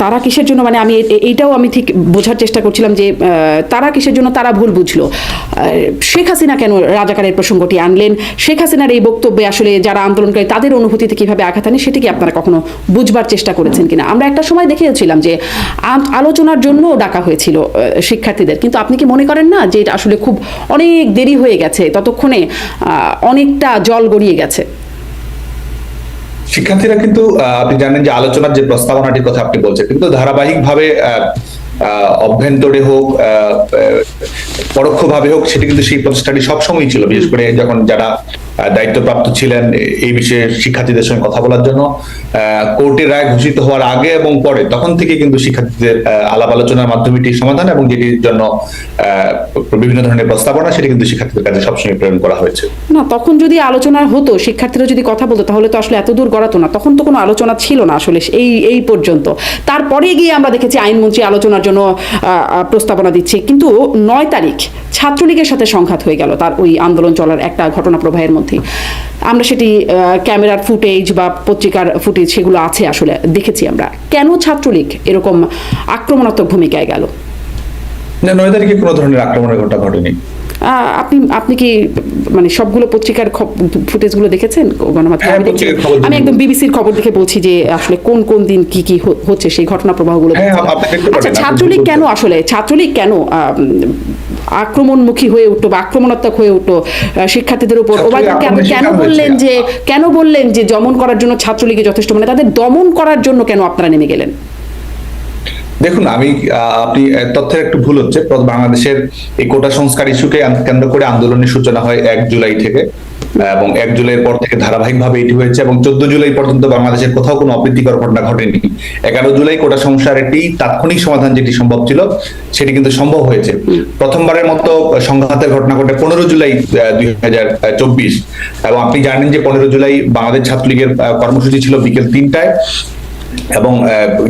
তারা কিসের জন্য, মানে আমি এইটাও আমি ঠিক বোঝার চেষ্টা করছিলাম যে তারা কিসের জন্য তারা ভুল বুঝলো। শেখ হাসিনা কেন রাজাকারের প্রসঙ্গটি আনলেন? শেখ হাসিনার এই বক্তব্যে আসলে যারা আন্দোলনকারী তাদের অনুভূতিতে কিভাবে আঘাত আনে, সেটি কি আপনারা কখনো বুঝবার চেষ্টা করেছেন কিনা? আমরা একটা সময় দেখেছিলাম যে আলোচনার জন্য ডাকা হয়েছিল শিক্ষার্থীদের, কিন্তু আপনি কি মনে করেন না যে এটা আসলে খুব অনেক দেরি হয়ে গেছে, ততক্ষণে অনেকটা জল গড়িয়ে গেছে? শিক্ষার্থীরা কিন্তু আপনি জানেন যে আলোচনার যে প্রস্তাবনাটির কথা আপনি বলছেন, কিন্তু ধারাবাহিকভাবে অভ্যন্তরে হোক পরোক্ষভাবে হোক, সেটি কিন্তু সেই প্রচেষ্টাটি সবসময় ছিল। বিশেষ করে যখন যারা দায়িত্বপ্রাপ্ত ছিলেন এই বিষয়ে শিক্ষার্থীদের সঙ্গে কথা বলার জন্য, কোর্টের রায় ঘোষিত হওয়ার আগে এবং পরে, তখন থেকে কিন্তু শিক্ষার্থীদের আলাপ আলোচনার মাধ্যমে এটির সমাধান এবং যেটির জন্য বিভিন্ন ধরনের প্রস্তাবনা, সেটি কিন্তু শিক্ষার্থীদের কাছে সবসময় প্রেরণ করা হয়েছে। না, তখন যদি আলোচনা হতো, শিক্ষার্থীরা যদি কথা বলতো, তাহলে তো আসলে এত দূর গড়াতো না। তখন তো কোনো আলোচনা ছিল না আসলে এই পর্যন্ত। তারপরে গিয়ে আমরা দেখেছি আইনমন্ত্রী আলোচনার জন্য প্রস্তাবনা দিচ্ছে, কিন্তু 9 তারিখ ছাত্রলীগের সাথে সংঘাত হয়ে গেল তার ওই আন্দোলন চলার একটা ঘটনা প্রবাহের মধ্যে। আমরা সেটি ক্যামেরার ফুটেজ বা পত্রিকার ফুটেজ সেগুলো আছে, আসলে দেখেছি আমরা। কেন ছাত্রলীগ এরকম আক্রমণাত্মক ভূমিকায় গেল? 9 তারিখে কোনো ধরনের আক্রমণের ঘটনা ঘটেনি। আপনি কি মানে সবগুলো পত্রিকার ফুটেজগুলো দেখেছেন গণমাধ্যমে? আমি একদম বিবিসির খবর দেখে বলছি যে আসলে কোন কোন দিন কি কি হচ্ছে সেই ঘটনা প্রবাহগুলো। আচ্ছা, ছাত্রলীগ কেন আক্রমণমুখী হয়ে উঠলো বা আক্রমণাত্মক হয়ে উঠলো শিক্ষার্থীদের উপর? কেন বললেন যে দমন করার জন্য ছাত্রলীগে যথেষ্ট, মানে তাদের দমন করার জন্য কেন আপনারা নেমে গেলেন? দেখুন, আপনি তথ্যের একটু ভুল হচ্ছে। বাংলাদেশের এই কোটা সংস্কার ইস্যুকে কেন্দ্র করে আন্দোলনের সূচনা হয় 1 জুলাই থেকে, এবং 1 জুলাইয়ের পর থেকে ধারাবাহিকভাবে এটি হয়েছে এবং 14 জুলাই পর্যন্ত বাংলাদেশের কোথাও কোনো অপ্রীতিকর ঘটনা ঘটেনি। 11 জুলাই কোটা সমস্যার একটি তাৎক্ষণিক সমাধান যেটি সম্ভব ছিল, সেটি কিন্তু সম্ভব হয়েছে। প্রথমবারের মতো সংঘাতের ঘটনা ঘটে 15 জুলাই 2024, এবং আপনি জানেন যে 15 জুলাই বাংলাদেশ ছাত্রলীগের কর্মসূচি ছিল বিকেল 3টায়। এবং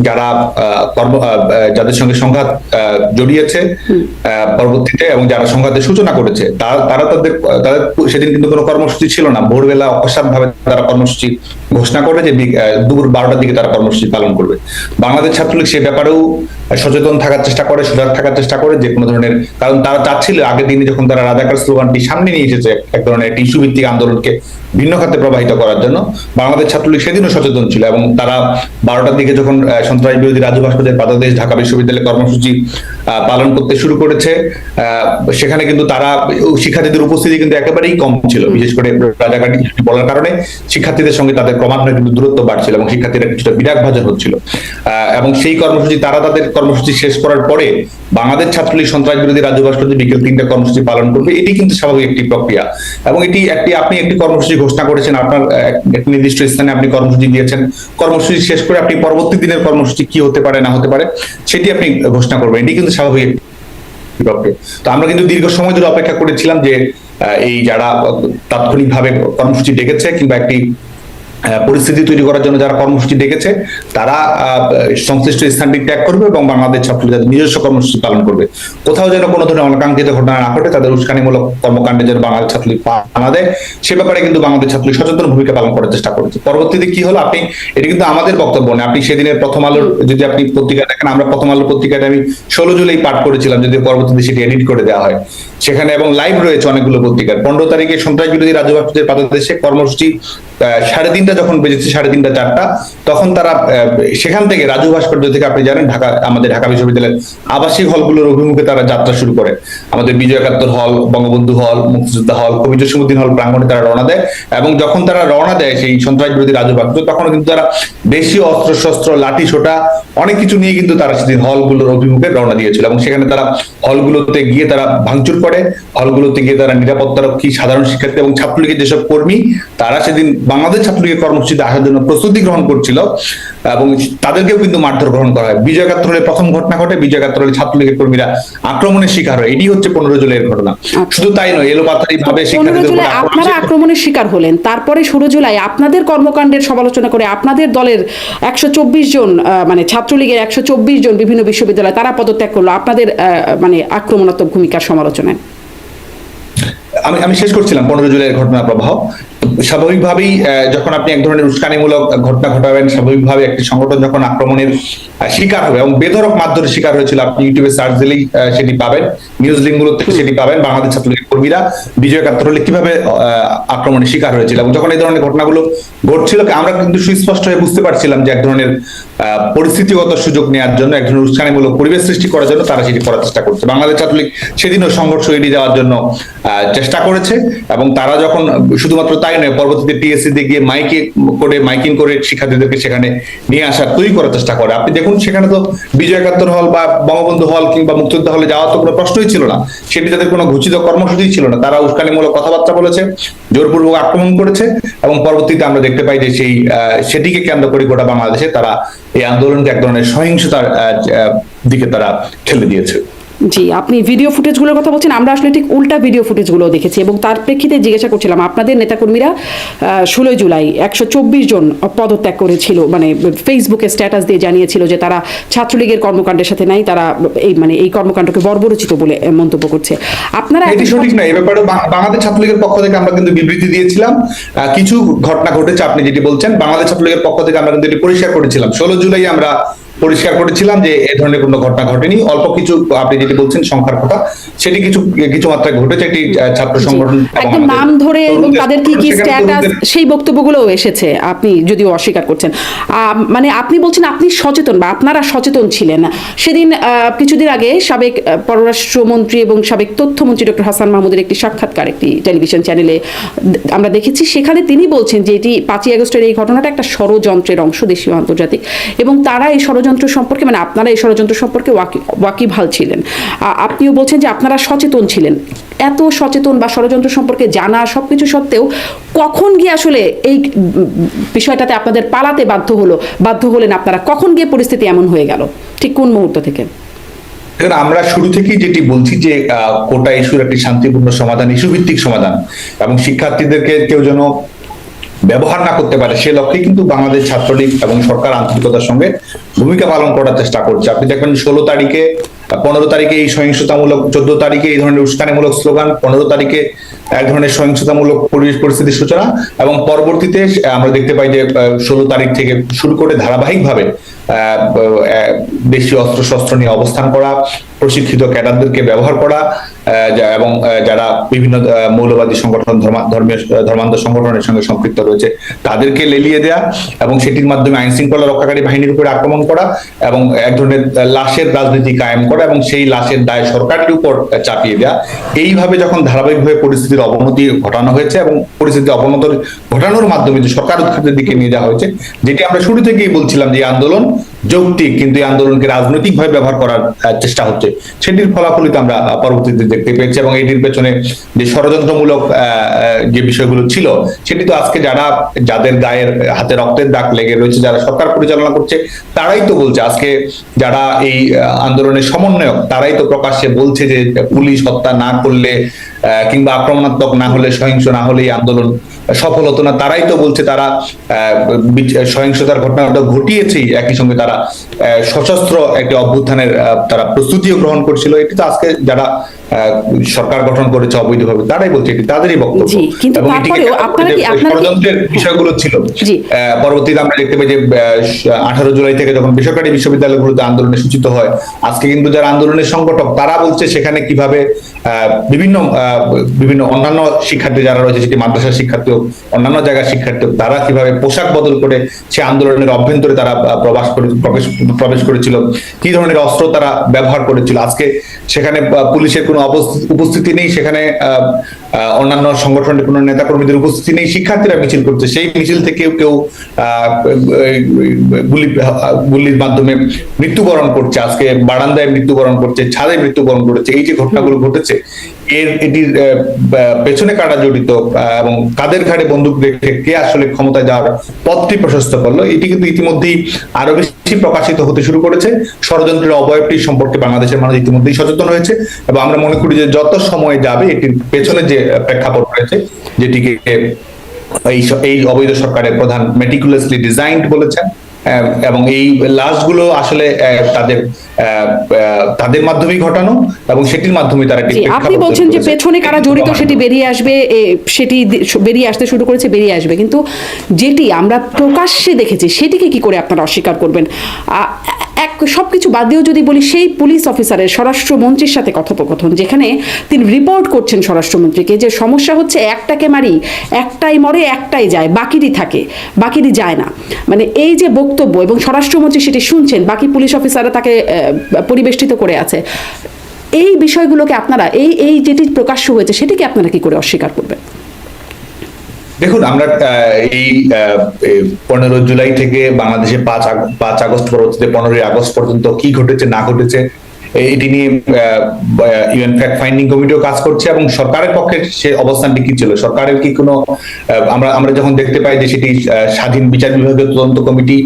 যারা যাদের সঙ্গে সংঘাত জড়িয়েছে পরবর্তীতে এবং যারা সংঘাতের সূচনা করেছে তারা তাদের সেদিন কিন্তু কোনো কর্মসূচি ছিল না। ভোরবেলা অকস্মাৎ ভাবে তারা কর্মসূচি ঘোষণা করে যে দুপুর 12টার দিকে তারা কর্মসূচি পালন করবে। বাংলাদেশ ছাত্রলীগ সে ব্যাপারেও সচেতন থাকার চেষ্টা করে, সজাগ থাকার চেষ্টা করে যে কোনো ধরনের, কারণ তারা চাচ্ছিল আগের দিনে যখন তারা রাজাকার স্লোগানটি সামনে নিয়ে এসেছে এক ধরনের একটি ইস্যু ভিত্তিক আন্দোলনকে ভিন্ন খাতে প্রবাহিত করার জন্য, বাংলাদেশ ছাত্রলীগ সেদিনও সচেতন ছিল এবং তারা 12টার দিকে যখন সন্ত্রাস বিরোধী রাজু ভাস্কর্যের পাদদেশ ঢাকা বিশ্ববিদ্যালয়ে কর্মসূচি পালন করতে শুরু করেছে, সেখানে কিন্তু তারা শিক্ষার্থীদের উপস্থিতি কিন্তু একেবারেই কম ছিল। বিশেষ করে রাজাকার বলার কারণে শিক্ষার্থীদের সঙ্গে তাদের ক্রমান্বয়ে কিন্তু দূরত্ব বাড়ছিল এবং শিক্ষার্থীরা কিছুটা বিরাগ ভাজন হচ্ছিল। এবং সেই কর্মসূচি তারা তাদের কর্মসূচি শেষ করার পরে বাংলাদেশ ছাত্রলীগ সন্ত্রাস বিরোধী রাজু ভাস্কর্য বিকেল 3টা কর্মসূচি পালন করবে, এটি কিন্তু স্বাভাবিক একটি প্রক্রিয়া। এবং এটি আপনি একটি কর্মসূচি ঘোষণা করেছেন, আপনার একটি নির্দিষ্ট স্থানে আপনি কর্মসূচি দিয়েছেন, কর্মসূচি শেষ করে আপনি পরবর্তী দিনের কর্মসূচি কি হতে পারে না হতে পারে সেটি আপনি ঘোষণা করবেন, এটি কিন্তু স্বাভাবিক প্রক্রিয়া। তো আমরা কিন্তু দীর্ঘ সময় ধরে অপেক্ষা করেছিলাম যে এই যারা তাৎক্ষণিকভাবে কর্মসূচি ডেকেছে কিংবা একটি পরিস্থিতি তৈরি করার জন্য যারা কর্মসূচি ডেকেছে তারা সংশ্লিষ্ট স্থানটি ত্যাগ করবে এবং বাংলাদেশ ছাত্রলীগ তাদের নিজস্ব কর্মসূচি পালন করবে। কোথাও যেন কোনো ধরনের অনাকাঙ্ক্ষিত ঘটনা না ঘটে, তাদের উস্কানিমূলক কর্মকাণ্ডে যেন বাংলাদেশ ছাত্রলীগ পা না দেয়, সে ব্যাপারে কিন্তু বাংলাদেশ ছাত্রলীগ সচেতন ভূমিকা পালন করার চেষ্টা করেছে। পরবর্তীতে কি হলো, আপনি এটা কিন্তু আমাদের বক্তব্য না, আপনি সেদিনের প্রথম আলোর যদি আপনি পত্রিকা দেখেন, আমরা প্রথম আলোর পত্রিকাটা আমি 16 জুলাই পাঠ করেছিলাম, যদি পরবর্তীতে সেটি এডিট করে দেওয়া হয় সেখানে, এবং লাইভ রয়েছে অনেকগুলো পত্রিকার। 15 তারিখে সন্ত্রাস বিরোধী রাজু ভাস্কর্যের পাদদেশে কর্মসূচি 3:30 যখন বেজেছে, 3:30 4টা, তখন তারা সেখান থেকে রাজু ভাস্কর্য থেকে আপনি জানেন আমাদের ঢাকা বিশ্ববিদ্যালয়ের আবাসিক হলগুলোর অভিমুখে তারা যাত্রা শুরু করে। আমাদের বিজয় একাত্তর হল, বঙ্গবন্ধু হল, মুক্তিযোদ্ধা হল, কবি জসিমউদ্দিন হল প্রাঙ্গণে তারা রওনা দেয়। এবং যখন তারা রওনা দেয় সেই সন্ত্রাস বিরোধী রাজু ভাস্কর্য, তখন কিন্তু তারা দেশীয় অস্ত্র শস্ত্র, লাঠি ছোটা অনেক কিছু নিয়ে কিন্তু তারা সেদিন হলগুলোর অভিমুখে রওনা দিয়েছিল। এবং সেখানে তারা হলগুলোতে গিয়ে তারা ভাঙচুর করে, হলগুলোতে গিয়ে তারা নিরাপত্তারক্ষী, সাধারণ শিক্ষার্থী এবং ছাত্রলীগের যেসব কর্মী তারা সেদিন বাংলাদেশ ছাত্রলীগের কর্মসূচিতে আসার জন্য প্রস্তুতি গ্রহণ করছিল এবং তাদেরকেও কিন্তু মারধর গ্রহণ করা হয়। বিজয় একাত্তরের প্রথম ঘটনা ঘটে, বিজয় একাত্তরের ছাত্রলীগের কর্মীরা আক্রমণের শিকার হয়, এটি হচ্ছে 15 জুলাইয়ের ঘটনা। শুধু তাই নয়, এলোপাতাড়ি ভাবে আপনারা আক্রমণের শিকার হলেন, তারপরে 16 জুলাই আপনাদের কর্মকাণ্ডের সমালোচনা করে আপনাদের দলের 124 জন মানে ছাত্রলীগের 124 জন বিভিন্ন বিশ্ববিদ্যালয় তারা পদত্যাগ করলো আপনাদের মানে আক্রমণাত্মক ভূমিকার সমালোচনায়। আমি শেষ করছিলাম 15 জুলাইয়ের ঘটনা প্রবাহ। স্বাভাবিকভাবেই যখন আপনি এক ধরনের উস্কানিমূলক ঘটনা ঘটাবেন, স্বাভাবিকভাবে একটি সংগঠন যখন আক্রমণের শিকার হবে এবং বেধড়ক মারধরের শিকার হয়েছিল, আপনি ইউটিউবে সার্চ দিলেই সেটি পাবেন, নিউজ লিঙ্কগুলোতে সেটি পাবেন, বাংলাদেশ ছাত্রলীগের কর্মীরা বিজয় একাত্তর হলে কিভাবে আক্রমণের শিকার হয়েছিল। এবং যখন এই ধরনের ঘটনাগুলো ঘটছিল, আমরা কিন্তু সুস্পষ্ট হয়ে বুঝতে পারছিলাম যে এক ধরনের পরিস্থিতিগত সুযোগ নেওয়ার জন্য, এক ধরনের উস্কানিমূলক পরিবেশ সৃষ্টি করার জন্য তারা সেটি করার চেষ্টা করছে। বাংলাদেশ ছাত্রলীগ সেদিনও সংঘর্ষ এড়িয়ে যাওয়ার জন্য চেষ্টা করেছে এবং তারা যখন শুধুমাত্র তাই নয়, পরবর্তীতে টিএসসি দিয়ে গিয়ে মাইকিং করে শিক্ষার্থীদেরকে সেখানে নিয়ে আসার, তৈরি করার চেষ্টা করে। আপনি দেখুন সেখানে তো বিজয় একাত্তর হল বা বঙ্গবন্ধু হল কিংবা মুক্তিযোদ্ধা হলে যাওয়ার তো কোনো প্রশ্নই ছিল না, সেটি তাদের কোনো ঘোষিত কর্মসূচিই ছিল না। তারা উস্কানিমূলক কথাবার্তা বলেছে, জোরপূর্বক আক্রমণ করেছে এবং পরবর্তীতে আমরা দেখতে পাই যে সেটিকে কেন্দ্র করে গোটা বাংলাদেশে তারা এই আন্দোলনকে এক ধরনের সহিংসতার দিকে তারা ঠেলে দিয়েছে। জি, আপনি ভিডিও ফুটেজগুলোর কথা বলছেন, আমরা আসলে ঠিক উল্টা ভিডিও ফুটেজগুলো দেখেছি এবং তার প্রেক্ষিতে জিজ্ঞাসা করছিলাম আপনাদের নেতাকর্মীরা 16 জুলাই 124 জন পদত্যাগ করেছিল, মানে ফেসবুকে স্ট্যাটাস দিয়ে জানিয়েছিল যে তারা ছাত্রলীগের কর্মকাণ্ডের সাথে নাই, তারা এই কর্মকাণ্ডকে বর্বরচিত বলে মন্তব্য করছে। আপনারা এটি সঠিক না, এই ব্যাপারে বাংলাদেশ ছাত্রলীগের পক্ষ থেকে আমরা কিন্তু বিবৃতি দিয়েছিলাম। কিছু ঘটনা ঘটেছে আপনি যেটি বলছেন, বাংলাদেশ ছাত্রলীগের পক্ষ থেকে আমরা কিন্তু এটি পরিষ্কার করেছিলাম। 16 জুলাই আমরা পরিষ্কার করেছিলাম যে এই ধরনের কোনো ঘটনা ঘটেনি। অল্প কিছু আপনি যেটি বলছেন সংখ্যার কথা, সেটি কিছু মাত্রায় ঘটেছে। একটি ছাত্র সংগঠন একদম নাম ধরে এবং তাদের কি স্ট্যাটাস, সেই বক্তব্যগুলোও এসেছে, আপনি যদিও অস্বীকার করছেন। মানে আপনি বলছেন আপনি সচেতন বা আপনারা সচেতন ছিলেন। সেদিন কিছুদিন আগে সাবেক পররাষ্ট্রমন্ত্রী এবং সাবেক তথ্যমন্ত্রী ডক্টর হাসান মাহমুদের একটি সাক্ষাৎকার একটি টেলিভিশন চ্যানেলে আমরা দেখেছি, সেখানে তিনি বলছেন যে এটি 5ই আগস্টের এই ঘটনাটা একটা ষড়যন্ত্রের অংশ, দেশীয় আন্তর্জাতিক, এবং তারা এই ষড়যন্ত্র সম্পর্কে, মানে আপনারা এই ষড়যন্ত্র সম্পর্কে ওয়াকিবহাল ছিলেন। আপনিও বলছেন যে আপনারা সচেতন ছিলেন। এত সচেতন বা ষড়যন্ত্র সম্পর্কে জানা সবকিছু সত্ত্বেও কখন গিয়ে আসলে এই বিষয়টাতে আপনাদের পালাতে বাধ্য হলেন আপনারা? কখন গিয়ে পরিস্থিতি এমন হয়ে গেল, ঠিক কোন মুহূর্ত থেকে? আমরা শুরু থেকেই যেটি বলছি যে কোটা ইস্যুর একটি শান্তিপূর্ণ সমাধান, ইস্যু ভিত্তিক সমাধান, এবং শিক্ষার্থীদেরকে কেউ যেন ব্যবহার না করতে পারে, সে লক্ষ্যে কিন্তু বাংলাদেশ ছাত্রলীগ এবং সরকার আন্তরিকতার সঙ্গে ভূমিকা পালন করার চেষ্টা করছে। আপনি দেখবেন 16 তারিখে, 15 তারিখে এই সহিংসতামূলক, 14 তারিখে এই ধরনের উস্কানিমূলক স্লোগান, 15 তারিখে এক ধরনের সহিংসতামূলক পরিস্থিতির সূচনা, এবং পরবর্তীতে আমরা দেখতে পাই যে 16 তারিখ থেকে শুরু করে ধারাবাহিকভাবে দেশীয় অস্ত্রশস্ত্র নিয়ে অবস্থান করা, প্রশিক্ষিত ক্যাডারদেরকে ব্যবহার করা, এবং যারা বিভিন্ন মৌলবাদী সংগঠন, ধর্মান্ধ সংগঠনের সঙ্গে সম্পৃক্ত রয়েছে তাদেরকে লেলিয়ে দেয়া, এবং সেটির মাধ্যমে আইন শৃঙ্খলা রক্ষাকারী বাহিনীর উপরে আক্রমণ করা, এবং এক ধরনের লাশের রাজনীতি কায়েম করা, এবং সেই লাশের দায় সরকারের উপর চাপিয়ে দেয়া। এইভাবে যখন ধারাবাহিকভাবে পরিস্থিতির অবনতি ঘটানো হয়েছে এবং পরিস্থিতি অবনতি ঘটানোর মাধ্যমে যে সরকার উৎখাতের দিকে নিয়ে যাওয়া হয়েছে, যেটি আমরা শুরু থেকেই বলছিলাম যে আন্দোলন যৌক্তিক, কিন্তু এই আন্দোলনকে রাজনৈতিকভাবে ব্যবহার করার চেষ্টা হচ্ছে, সেটির ফলাফলিত আমরা পরবর্তীতে দেখতে পেয়েছি। এবং এটির পেছনে যে ষড়যন্ত্রমূলক যে বিষয়গুলো ছিল, সেটি তো আজকে যাদের গায়ের হাতে রক্তের দাগ লেগে রয়েছে, যারা সরকার পরিচালনা করছে, তারাই তো বলছে। আজকে যারা এই আন্দোলনের সমন্বয়ক, তারাই তো প্রকাশ্যে বলছে যে পুলিশ হত্যা না করলে কিংবা আক্রমণাত্মক না হলে, সহিংস না হলে এই আন্দোলন সফল হতো না। তারাই তো বলছে তারা সহিংসতার ঘটনাটা ঘটিয়েছেই, একই সঙ্গে তারা সশস্ত্র একটি অভ্যুত্থানের তারা প্রস্তুতিও গ্রহণ করছিল। এটি তো আজকে যারা সরকার গঠন করেছে অবৈধভাবে, তারাই বলছে, এটি তাদেরই বক্তব্য। এবং ষড়যন্ত্রের বিষয়গুলো ছিল। পরবর্তীতে আমরা দেখতে পাই যে 18 জুলাই থেকে যখন বেসরকারি বিশ্ববিদ্যালয়গুলোতে আন্দোলনে সূচিত হয়, আজকে কিন্তু যারা আন্দোলনের সংগঠক, তারা বলছে সেখানে কিভাবে বিভিন্ন অন্যান্য শিক্ষার্থী যারা রয়েছে, সেটি মাদ্রাসার শিক্ষার্থী হোক, অন্যান্য জায়গার শিক্ষার্থী হোক, তারা কিভাবে পোশাক বদল করে সে আন্দোলনের অভ্যন্তরে তারা প্রবেশ করেছিল, কি ধরনের অস্ত্র তারা ব্যবহার করেছিল। আজকে সেখানে পুলিশের কোনো উপস্থিতি নেই, সেখানে অন্যান্য সংগঠনের কোনো নেতাকর্মীদের উপস্থিতি নেই, শিক্ষার্থীরা মিছিল করছে। সেই মিছিল থেকে কেউ গুলির মাধ্যমে মৃত্যুবরণ করছে, আজকে বারান্দায় মৃত্যুবরণ করছে, ছাদে মৃত্যুবরণ করেছে। এই যে ঘটনাগুলো ঘটেছে, এটির পেছনে কারা জড়িত এবং কাদের ঘাড়ে বন্দুক রেখে কে আসলে ক্ষমতায় যাওয়ার পথটি প্রশস্ত করলো, এটি কিন্তু ইতিমধ্যেই আরো বেশি প্রকাশিত হতে শুরু করেছে। ষড়যন্ত্রের অবয়বটি সম্পর্কে বাংলাদেশের মানুষ ইতিমধ্যেই সচেতন হয়েছে, এবং আমরা মনে করি যে যত সময় যাবে এটির পেছনে যে প্রেক্ষাপট রয়েছে, যেটিকে এই অবৈধ সরকারের প্রধান মেটিকুলাসলি ডিজাইনড বলেছেন, এবং এই লাশগুলো আসলে তাদের মাধ্যমেই ঘটানো, এবং সেটির মাধ্যমে তারা, আপনি বলছেন যে পেছনে কারা জড়িত সেটি বেরিয়ে আসবে, সেটি বেরিয়ে আসতে শুরু করেছে, বেরিয়ে আসবে, কিন্তু যেটি আমরা প্রকাশ্যে দেখেছি সেটিকে কি করে আপনারা অস্বীকার করবেন? সবকিছু বাদ দিয়েও যদি বলি, সেই পুলিশ অফিসারের স্বরাষ্ট্রমন্ত্রীর সাথে কথোপকথন, যেখানে তিনি রিপোর্ট করছেন স্বরাষ্ট্রমন্ত্রীকে যে সমস্যা হচ্ছে একটাকে মারি, একটাই মরে, একটাই যায়, বাকিটি থাকে, বাকিটি যায় না। মানে এই যে বক্তব্য, এবং স্বরাষ্ট্রমন্ত্রী সেটি শুনছেন, বাকি পুলিশ অফিসাররা তাকে পরিবেষ্টিত করে আছে, এই বিষয়গুলোকে আপনারা, এই যেটি প্রকাশ্য হয়েছে, সেটিকে আপনারা কি করে অস্বীকার করবেন? দেখুন, আমরা এই 15 জুলাই থেকে বাংলাদেশে 5 আগস্ট পরবর্তীতে 15 আগস্ট পর্যন্ত কি ঘটেছে না ঘটেছে, এটি নিয়ে ইউএন ফ্যাক্ট ফাইন্ডিং কমিটিও কাজ করছে, এবং সরকারের পক্ষে সে অবস্থানটি কি ছিল, সরকারের কি কোনো, আমরা যখন দেখতে পাই যে সেটি স্বাধীন বিচার বিভাগীয় তদন্ত কমিটি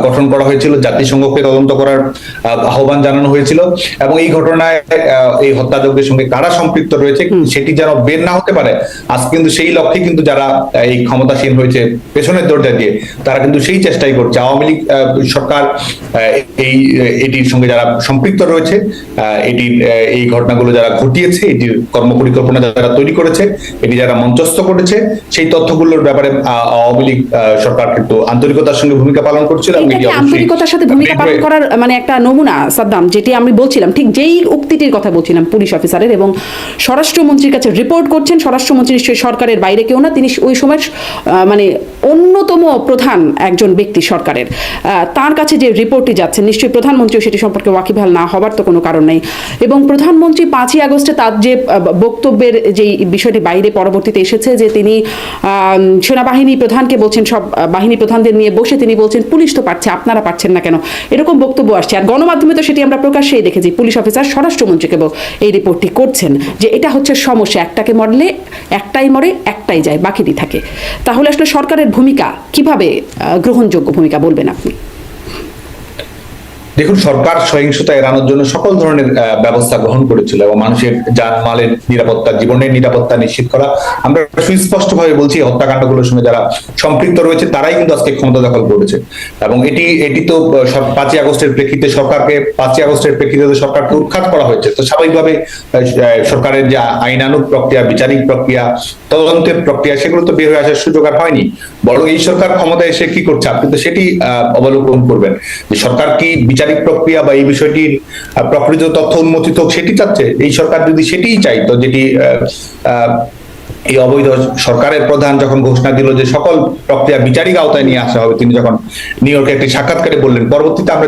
গঠন করা হয়েছিল, জাতিসংঘকে তদন্ত করার আহ্বান জানানো হয়েছিল, এবং এই ঘটনায় এই হত্যাযজ্ঞের সঙ্গে কারা সম্পৃক্ত রয়েছে সেটি যেন বের না হতে পারে, আজ কিন্তু সেই লক্ষ্যে কিন্তু যারা এই ক্ষমতাসীন হয়েছে পেছনের দরজা দিয়ে, তারা কিন্তু সেই চেষ্টাই করছে। আওয়ামী লীগ সরকার এটির সঙ্গে যারা সম্পৃক্ত রয়েছে, এই ঘটনাগুলো যারা ঘটিয়েছে, এটির কর্মপরিকল্পনা যারা তৈরি করেছে, এটি যারা মঞ্চস্থ করেছে, সেই তথ্যগুলোর ব্যাপারে আওয়ামী লীগ সরকার কিন্তু আন্তরিকতার সঙ্গে ভূমিকা পালন করছিল। আন্তরিকতার সাথে ভূমিকা পালন করার মানে একটা নমুনা সাদ্দাম, যেটি আমি বলছিলাম, ঠিক যেই উক্তিটির কথা বলছিলাম পুলিশ অফিসারের, এবং স্বরাষ্ট্রমন্ত্রীর কাছে রিপোর্ট করছেন। স্বরাষ্ট্রমন্ত্রী নিশ্চয়ই সরকারের বাইরে কেউ না, তিনি ওই সময় মানে অন্যতম প্রধান একজন ব্যক্তি সরকারের, তার কাছে যে রিপোর্টটি যাচ্ছে, নিশ্চয়ই প্রধানমন্ত্রীও সেটি সম্পর্কে ওয়াকিবহাল না হবার তো কোনো কারণ নেই। এবং প্রধানমন্ত্রী 5ই আগস্টে তার যে বক্তব্যের যে বিষয়টি বাইরে পরবর্তীতে এসেছে, যে তিনি সেনাবাহিনী প্রধানকে বলছেন, সব বাহিনী প্রধানদের নিয়ে বসে তিনি বলছেন পুলিশ তো পারছে, আপনারা পারছেন না কেন, এরকম বক্তব্য আসছে। আর গণমাধ্যমে তো সেটি আমরা প্রকাশ্যেই দেখেছি, পুলিশ অফিসার স্বরাষ্ট্রমন্ত্রীকে এই রিপোর্টটি করছেন যে এটা হচ্ছে সমস্যা, একটাকে মরলে একটাই মরে, একটাই যায়, বাকিটি থাকে। তাহলে আসলে সরকারের ভূমিকা কিভাবে গ্রহণযোগ্য ভূমিকা বলবেন আপনি? দেখুন, সরকার সহিংসতা এড়ানোর জন্য সকল ধরনের ব্যবস্থা গ্রহণ করেছিল এবং মানুষের জানমালের নিরাপত্তা, জীবনের নিরাপত্তা নিশ্চিত করা। আমরা সুস্পষ্ট ভাবে বলছি, হত্যাকাণ্ডগুলোর সঙ্গে যারা সম্পৃক্ত রয়েছে তারাই কিন্তু আজকে ক্ষমতা দখল করেছে। এবং এটি তো 5ই আগস্টের প্রেক্ষিতে সরকারকে 5ই আগস্টের প্রেক্ষিতে সরকারকে উৎখাত করা হয়েছে। তো স্বাভাবিকভাবে সরকারের যে আইনানুগ প্রক্রিয়া, বিচারিক প্রক্রিয়া, তদন্তের প্রক্রিয়া, সেগুলো তো বের হয়ে আসার সুযোগ আর হয়নি। বরং এই সরকার ক্ষমতায় এসে কি করছে, আপনি তো সেটি অবলোকন করবেন যে সরকার কি বিচারিক প্রক্রিয়া বা এই বিষয়টির প্রকৃত তথ্য উন্মোচিত হোক সেটি চাচ্ছে। এই সরকার যদি সেটিই চাইতো, যেটি এই অবৈধ সরকারের প্রধান যখন ঘোষণা দিল যে সকল প্রক্রিয়া বিচারিক আওতায় নিয়ে আসা হবে, তিনি যখন নিউ ইয়র্কে একটি সাক্ষাৎকারে বললেন, পরবর্তীতে আমরা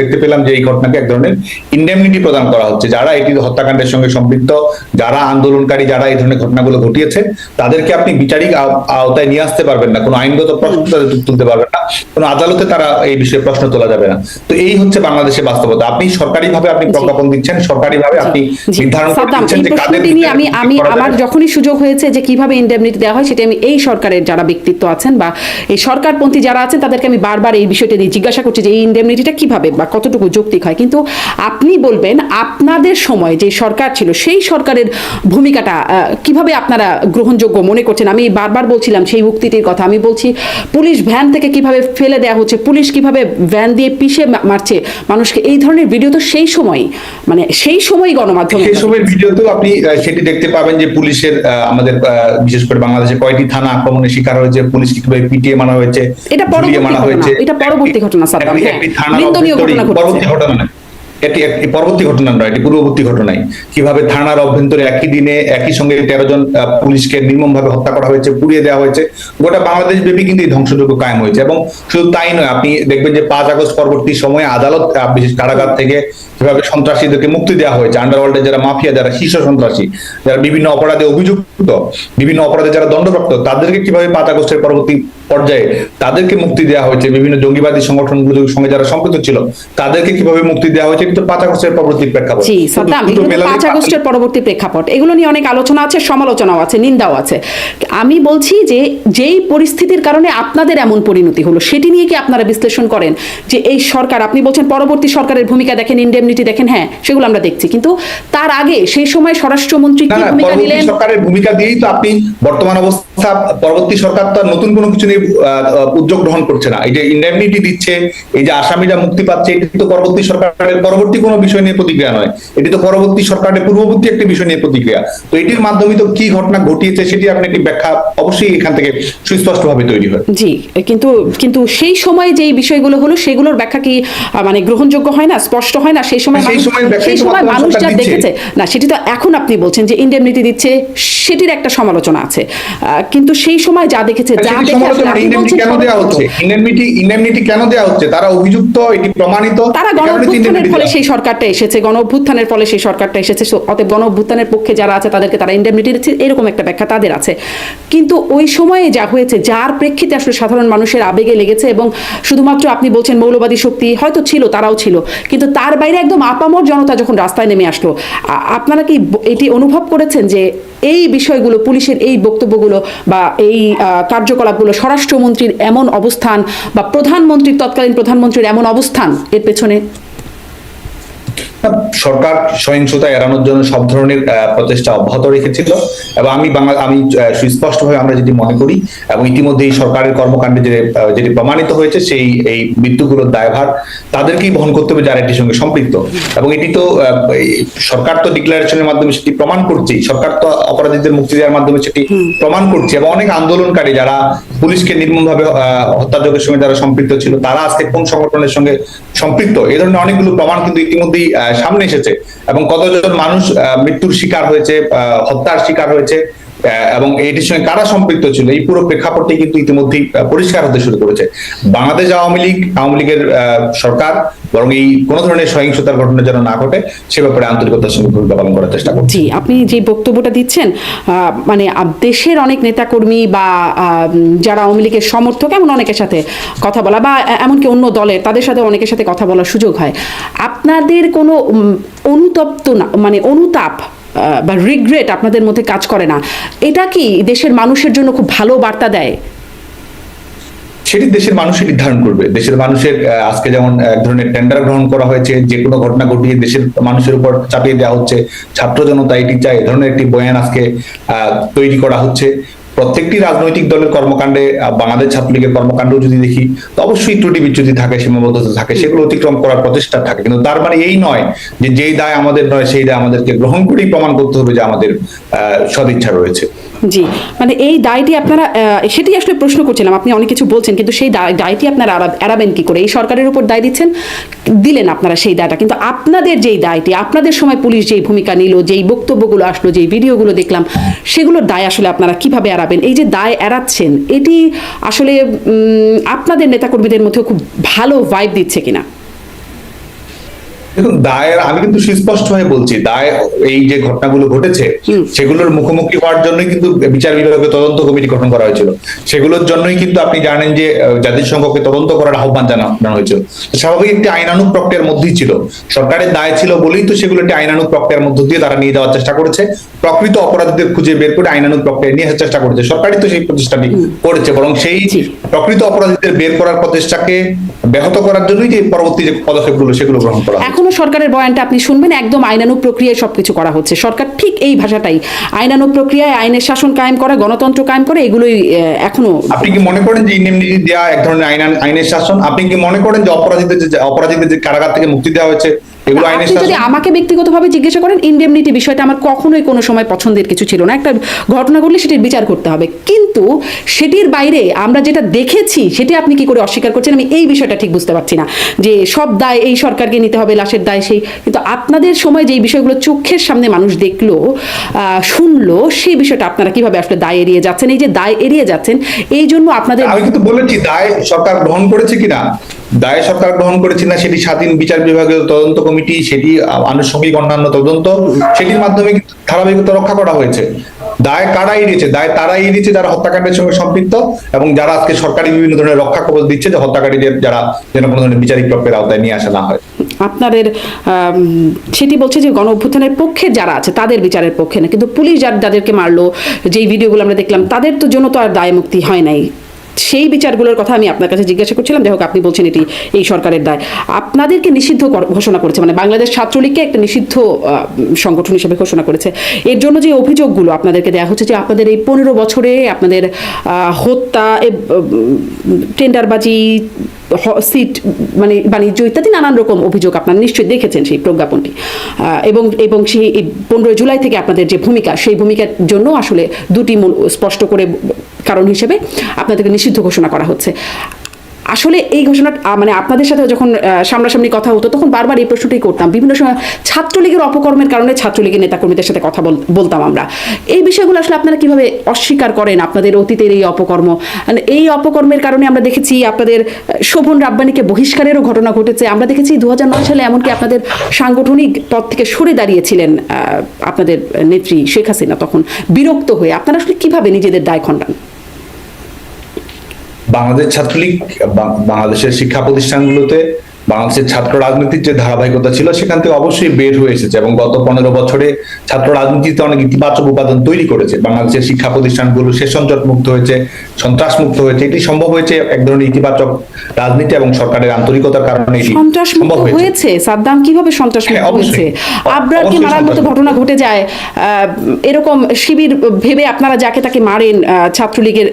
দেখতে পেলাম যে এই ঘটনাকে এক ধরনের ইন্ডেমনিটি প্রদান করা হচ্ছে। যারা এটি হত্যাকাণ্ডের সঙ্গে সম্পৃক্ত, যারা আন্দোলনকারী, যারা এই ধরনের ঘটনাগুলো ঘটিয়েছে, তাদেরকে আপনি বিচারিক আওতায় নিয়ে আসতে পারবেন না, কোনো আইনগত প্রশ্ন তুলতে পারবেন না, কোনো আদালতে তারা এই বিষয়ে প্রশ্ন তোলা যাবে না। তো এই হচ্ছে বাংলাদেশের বাস্তবতা। আপনি সরকারিভাবে আপনি প্রজ্ঞাপন দিচ্ছেন, সরকারিভাবে আপনি নির্ধারণ করছেন যে কাদের আমি আমার যখনই সুযোগ হয়েছে যে কিভাবে ইন্ডেমনিটি দেওয়া হয়, সেটা আমি এই সরকারের যারা ব্যক্তিত্ব আছেন বা এই সরকারপন্থী যারা আছেন তাদেরকে আমি বারবার এই বিষয়টা নিয়ে জিজ্ঞাসা করছি যে এই ইন্ডেমনিটিটা কিভাবে বা কতটুকু যৌক্তিক হয়। কিন্তু আপনি বলবেন আপনাদের সময় যে সরকার ছিল সেই সরকারের ভূমিকাটা কিভাবে আপনারা গ্রহণযোগ্য মনে করছেন। আমি বারবার বলছিলাম সেই উক্তিটির কথা। আমি বলছি পুলিশ ভ্যান থেকে কিভাবে ফেলে দেওয়া হচ্ছে, পুলিশ কিভাবে ভ্যান দিয়ে পিষে মারছে মানুষকে, এই ধরনের ভিডিও তো সেই সময়, মানে সেই সময় গণমাধ্যমে সেই সময়ের ভিডিওতেও আপনি সেটি দেখতে পাবেন যে পুলিশের আমাদের বিশেষ করে বাংলাদেশে কয়টি থানা আক্রমণের শিকার হয়েছে, পুলিশ কিভাবে পিটিয়ে মারা হয়েছে, এটা পরবর্তী ঘটনা সাদ্দাম, নিন্দনীয় ঘটনা পরবর্তী ঘটনা না, এটি একটি পরবর্তী ঘটনা নয়, এটি পূর্ববর্তী ঘটনাই। কিভাবে থানার অভ্যন্তরে একই দিনে একই সঙ্গে 13 জন পুলিশকে নির্মমভাবে হত্যা করা হয়েছে, পুড়িয়ে দেওয়া হয়েছে। গোটা বাংলাদেশ ব্যাপী কিন্তু এই ধ্বংসযজ্ঞ কায়েম হয়েছে। এবং শুধু তাই নয়, আপনি দেখবেন যে 5 আগস্ট পরবর্তী সময়ে আদালত, বিশেষ কারাগার থেকে কিভাবে সন্ত্রাসীদেরকে মুক্তি দেওয়া হয়েছে, আন্ডারওয়ার্ল্ডের যারা মাফিয়া, যারা শীর্ষ সন্ত্রাসী, যারা বিভিন্ন অপরাধে অভিযুক্ত, বিভিন্ন অপরাধে যারা দণ্ডপ্রাপ্ত, তাদেরকে কিভাবে 5 আগস্টের পরবর্তী পর্যায়ে তাদেরকে মুক্তি দেওয়া হয়েছে, বিভিন্ন জঙ্গিবাদী সংগঠনগুলোর সঙ্গে যারা সম্পৃক্ত ছিল তাদেরকে কিভাবে মুক্তি দেওয়া হয়েছে, কিন্তু 5 আগস্টের পরবর্তী প্রেক্ষাপট। জি সাদ্দাম, 5 আগস্টের পরবর্তী প্রেক্ষাপট, এগুলো নিয়ে অনেক আলোচনা আছে, সমালোচনাও আছে, নিন্দাও আছে। আমি বলছি যে যেই পরিস্থিতির কারণে আপনাদের এমন পরিণতি হলো সেটি নিয়ে কি আপনারা বিশ্লেষণ করেন যে এই সরকার, আপনি বলছেন পরবর্তী সরকারের ভূমিকা দেখেন, ইন্ডেমনিটি দেখেন, হ্যাঁ সেগুলো আমরা দেখছি, কিন্তু তার আগে সেই সময় স্বরাষ্ট্রমন্ত্রী কি ভূমিকা নিলেন? সরকারের ভূমিকা দিয়েই তো আপনি বর্তমান অবস্থা, পরবর্তী সরকার তো নতুন কোনো কিছু নিয়ে উদ্যোগ গ্রহণ করছে না। এই যে ইন্ডেমনিটি দিচ্ছে, এই যে আসামিরা মুক্তি পাচ্ছে, এটি তো পরবর্তী সরকারের পরবর্তী কোনো বিষয় নিয়ে প্রতিক্রিয়া নয়, এটি তো পরবর্তী সরকারের পূর্ববর্তী একটি বিষয় নিয়ে প্রতিক্রিয়া। তো এটির মাধ্যমে তো কি ঘটনা ঘটিয়েছে সেটি আপনি একটি ব্যাখ্যা অবশ্যই এখান থেকে সুস্পষ্টভাবে তৈরি হয়। জি, কিন্তু সেই সময় যে বিষয়গুলো হলো সেগুলোর ব্যাখ্যা কি মানে গ্রহণযোগ্য হয় না, স্পষ্ট হয় না? সেই সময় মানুষ যা দেখেছে না, সেটি তো এখন আপনি বলছেন যে ইন্ডেমনিটি দিচ্ছে, সেটির একটা সমালোচনা আছে, কিন্তু সেই সময় যা দেখেছে, যা ইন্ডেমনিটি কেন দেওয়া হচ্ছে, তারা অভিযুক্ত, এটি প্রমাণিত, তারা গণ অভ্যুত্থানের ফলে সেই সরকারটা এসেছে, গণ অভ্যুত্থানের ফলে সেই সরকারটা এসেছে, অতএব গণ অভ্যুত্থানের পক্ষে যারা আছে তাদেরকে তারা ইন্ডেমনিটি দিচ্ছে, এরকম একটা ব্যাখ্যা তাদের আছে। কিন্তু ওই সময়ে যা হয়েছে, যার প্রেক্ষিতে আসলে সাধারণ মানুষের আবেগে লেগেছে, এবং শুধুমাত্র আপনি বলছেন মৌলবাদী শক্তি হয়তো ছিল, তারাও ছিল, কিন্তু তার বাইরে একদম আপামর জনতা যখন রাস্তায় নেমে আসলো, আপনারা কি এটি অনুভব করেছেন যে এই বিষয়গুলো, পুলিশের এই বক্তব্যগুলো বা এই কার্যকলাপগুলো, স্বরাষ্ট্রমন্ত্রীর এমন অবস্থান বা তৎকালীন প্রধানমন্ত্রীর এমন অবস্থান, এর পেছনে? সরকার সহিংসতা এড়ানোর জন্য সব ধরনের প্রচেষ্টা অব্যাহত রেখেছিল। এবং আমি সুস্পষ্টভাবে আমরা যেটি মনে করি, এবং ইতিমধ্যে এই সরকারের কর্মকাণ্ডে যেটি প্রমাণিত হয়েছে, এই মৃত্যুগুলোর দায়ভার তাদেরকেই বহন করতে হবে যারা এটির সঙ্গে সম্পৃক্ত। এবং এটি তো সরকার তো ডিক্লারেশনের মাধ্যমে সেটি প্রমাণ করছে, সরকার তো অপরাধীদের মুক্তি দেওয়ার মাধ্যমে সেটি প্রমাণ করছে। এবং অনেক আন্দোলনকারী যারা পুলিশকে নির্মমভাবে হত্যাযজ্ঞের সঙ্গে যারা সম্পৃক্ত ছিল, তারা আজকে কোন সংগঠনের সঙ্গে সম্পৃক্ত, এই ধরনের অনেকগুলো প্রমাণ কিন্তু ইতিমধ্যেই সামনে এসেছে। এবং কতজন মানুষ মৃত্যুর শিকার হয়েছে, হত্যার শিকার হয়েছে, এবং এটির সঙ্গে কারা সম্পৃক্ত ছিল, এই পুরো প্রেক্ষাপটটি কিন্তু ইতিমধ্যেই পরিষ্কার হতে শুরু করেছে। বাংলাদেশ আওয়ামী লীগের সরকার বরং এই কোনো ধরনের সহিংসতার ঘটনা যেন না ঘটে সে ব্যাপারে আন্তরিকতার সঙ্গে ভূমিকা পালন করার চেষ্টা করছে। জি, আপনি যে বক্তব্যটা দিচ্ছেন, মানে দেশের অনেক নেতাকর্মী বা যারা আওয়ামী লীগের সমর্থক, এমন অনেকের সাথে কথা বলা বা এমনকি অন্য দলের, তাদের সাথে অনেকের সাথে কথা বলার সুযোগ হয়। আপনাদের কোনো অনুতপ্ত না, মানে অনুতাপ বা রিগ্রেট আপনাদের মধ্যে কাজ করে না? এটা কি দেশের মানুষের জন্য খুব ভালো বার্তা দেয়? সেটি দেশের মানুষই নির্ধারণ করবে। দেশের মানুষের আজকে যেমন এক ধরনের টেন্ডার গ্রহণ করা হয়েছে, যে কোনো ঘটনা ঘটিয়ে দেশের মানুষের উপর চাপিয়ে দেওয়া হচ্ছে, ছাত্র জনতা এটি চায়, এ ধরনের একটি বয়ান আজকে তৈরি করা হচ্ছে। প্রত্যেকটি রাজনৈতিক দলের কর্মকাণ্ডে, বাংলাদেশ ছাত্রলীগের কর্মকাণ্ড যদি দেখি, তো অবশ্যই ত্রুটি বিচ্যুতি থাকে, সীমাবদ্ধতা থাকে, সেগুলো অতিক্রম করার প্রচেষ্টা থাকে। কিন্তু তার মানে এই নয় যে যেই দায় আমাদের নয় সেই দায় আমাদেরকে গ্রহণ করেই প্রমাণ করতে হবে যে আমাদের সদিচ্ছা রয়েছে। জি, মানে এই দায়টি আপনারা, সেটি আসলে প্রশ্ন করছিলাম। আপনি অনেক কিছু বলছেন, কিন্তু সেই দায়টি আপনারা এড়াবেন কি করে? এই সরকারের উপর দায় দিলেন আপনারা সেই দায়টা, কিন্তু আপনাদের যেই দায়টি, আপনাদের সময় পুলিশ যেই ভূমিকা নিল, যেই বক্তব্যগুলো আসলো, যেই ভিডিওগুলো দেখলাম, সেগুলোর দায় আসলে আপনারা কিভাবে এড়াবেন? এই যে দায় এড়াচ্ছেন, এটি আসলে আপনাদের নেতাকর্মীদের মধ্যে খুব ভালো ভাইব দিচ্ছে কিনা? দেখুন, দায়ের আমি কিন্তু সুস্পষ্টভাবে বলছি, দায় এই যে ঘটনাগুলো ঘটেছে সেগুলোর মুখোমুখি হওয়ার জন্যই কিন্তু বিচার বিভাগের তদন্ত কমিটি গঠন করা হয়েছিল। সেগুলোর জন্যই কিন্তু আপনি জানেন যে জাতিসংঘকে তদন্ত করার আহ্বান জানানো হয়েছিল। স্বাভাবিক একটি আইনানুগ প্রক্রিয়ার মধ্যেই ছিল, সরকারের দায় ছিল বলেই তো সেগুলো একটি আইনানুগ প্রক্রিয়ার মধ্য দিয়ে তারা নিয়ে যাওয়ার চেষ্টা করেছে, প্রকৃত অপরাধীদের খুঁজে বের করে আইনানুগ প্রক্রিয়া নিয়ে আসার চেষ্টা করেছে। সরকারই তো সেই প্রচেষ্টাটি করেছে, বরং সেই প্রকৃত অপরাধীদের বের করার প্রচেষ্টাকে ব্যাহত করার জন্যই যে পরবর্তী যে পদক্ষেপগুলো সেগুলো গ্রহণ করা। এখনো সরকারের বয়ানটা আপনি শুনবেন, একদম আইনানুগ প্রক্রিয়ায় সবকিছু করা হচ্ছে। সরকার ঠিক এই ভাষাটাই, আইনানুগ প্রক্রিয়ায় আইনের শাসন কায়েম করা, গণতন্ত্র কায়েম করে, এগুলোই এখনো। আপনি কি মনে করেন যে ইনডেমনিটি দেওয়া এক ধরনের আইনের শাসন? আপনি কি মনে করেন যে অপরাধীদের যে কারাগার থেকে মুক্তি দেওয়া হয়েছে এগুলো আইনের শাসন? যদি আমাকে ব্যক্তিগতভাবে জিজ্ঞাসা করেন, ইনডেমনিটি বিষয়টা আমার কখনোই কোনো সময় পছন্দের কিছু ছিল না। একটা ঘটনা ঘটলে সেটির বিচার করতে হবে, কিন্তু সেটির বাইরে আমরা যেটা দেখেছি সেটি আপনি কি করে অস্বীকার করছেন? আমি এই বিষয়টা ঠিক বুঝতে পারছি না, যে সব দায় এই সরকারকে নিতে হবে, লাশের দায় সেই। কিন্তু আপনাদের সময় যে বিষয়গুলো চোখের সামনে মানুষ দেখলো, শুনলো, সেই বিষয়টা আপনারা কিভাবে আসলে দায় এড়িয়ে যাচ্ছেন? এই যে দায় এড়িয়ে যাচ্ছেন, এই জন্য আপনাদের। আমি কিন্তু বলেছি দায় সরকার গ্রহণ করেছে কিনা, দায় সরকার গ্রহণ করেছে না সেটি স্বাধীন বিচার বিভাগীয় তদন্ত কমিটি, সেটি আনুষঙ্গিক অন্যান্য তদন্ত, সেটির মাধ্যমে কিন্তু ধারাবাহিকতা রক্ষা করা হয়েছে। দায় কারা এড়িয়েছে? দায় তারাই এড়িয়েছে যারা হত্যাকাণ্ডের সঙ্গে সম্পৃক্ত এবং যারা আজকে সরকারি বিভিন্ন ধরনের রক্ষা কবচ দিচ্ছে, যে হত্যাকারীদের যারা যেন কোনো ধরনের বিচারিক প্রক্রিয়ার আওতায় নিয়ে আসা না হয়। আপনাদের সেটি বলছে যে গণ অভ্যুত্থানের পক্ষে যারা আছে তাদের বিচারের পক্ষে না, কিন্তু পুলিশ যাদেরকে মারলো, যেই ভিডিওগুলো আমরা দেখলাম, তাদের তো জন্য তো আর দায় মুক্তি হয় নাই। সেই বিচারগুলোর কথা আমি আপনার কাছে জিজ্ঞাসা করছিলাম। যাই হোক, আপনি বলছেন এটি এই সরকারের দায়। আপনাদেরকে নিষিদ্ধ ঘোষণা করেছে, মানে বাংলাদেশ ছাত্রলীগকে একটা নিষিদ্ধ সংগঠন হিসেবে ঘোষণা করেছে। এর জন্য যে অভিযোগগুলো আপনাদেরকে দেওয়া হচ্ছে, যে আপনাদের এই 15 বছরে আপনাদের হত্যা, টেন্ডারবাজি, সিট মানে বাণিজ্য ইত্যাদি নানান রকম অভিযোগ আপনারা নিশ্চয়ই দেখেছেন সেই প্রজ্ঞাপনটি, এবং সেই 15 জুলাই থেকে আপনাদের যে ভূমিকা, সেই ভূমিকার জন্য আসলে দুটি স্পষ্ট করে কারণ হিসেবে আপনাদেরকে নিষিদ্ধ ঘোষণা করা হচ্ছে। আসলে এই ঘোষণা, মানে আপনাদের সাথে যখন সামনাসামনি কথা হতো তখন বারবার এই প্রশ্নটাই করতাম। বিভিন্ন সময় ছাত্রলীগের অপকর্মের কারণে ছাত্রলীগের নেতাকর্মীদের সাথে কথা বলতাম আমরা। এই বিষয়গুলো আসলে আপনারা কিভাবে অস্বীকার করেন? আপনাদের অতীতের এই অপকর্ম, এই অপকর্মের কারণে আমরা দেখেছি আপনাদের শোভন রাব্বানীকে বহিষ্কারেরও ঘটনা ঘটেছে। আমরা দেখেছি 2009 সালে এমনকি আপনাদের সাংগঠনিক পদ থেকে সরে দাঁড়িয়েছিলেন আপনাদের নেত্রী শেখ হাসিনা, তখন বিরক্ত হয়ে। আপনারা আসলে কিভাবে নিজেদের দায় খণ্ডান? বাংলাদেশ ছাত্রলীগ বাংলাদেশের শিক্ষা প্রতিষ্ঠানগুলোতে বাংলাদেশের ছাত্র রাজনীতির যে ধারাবাহিকতা ছিল সেখান থেকে অবশ্যই বের হয়ে এসেছে এবং গত 15 বছরে ছাত্র রাজনীতিতে অনেক ইতিবাচক উপাদান তৈরি করেছে। বাংলাদেশের শিক্ষা প্রতিষ্ঠানগুলো সেশনজট মুক্ত হয়েছে, সন্ত্রাস মুক্ত হয়েছে। এটি সম্ভব হয়েছে এক ধরনের ইতিবাচক রাজনীতি এবং সরকারের আন্তরিকতার কারণে। এটি সম্ভব হয়েছে। সাদ্দাম কিভাবে সন্ত্রাস মুক্ত হয়েছে? আবরারকে মারার মতো ঘটনা ঘটে যায়, এরকম শিবির ভেবে আপনারা যাকে তাকে মারেন ছাত্রলীগের।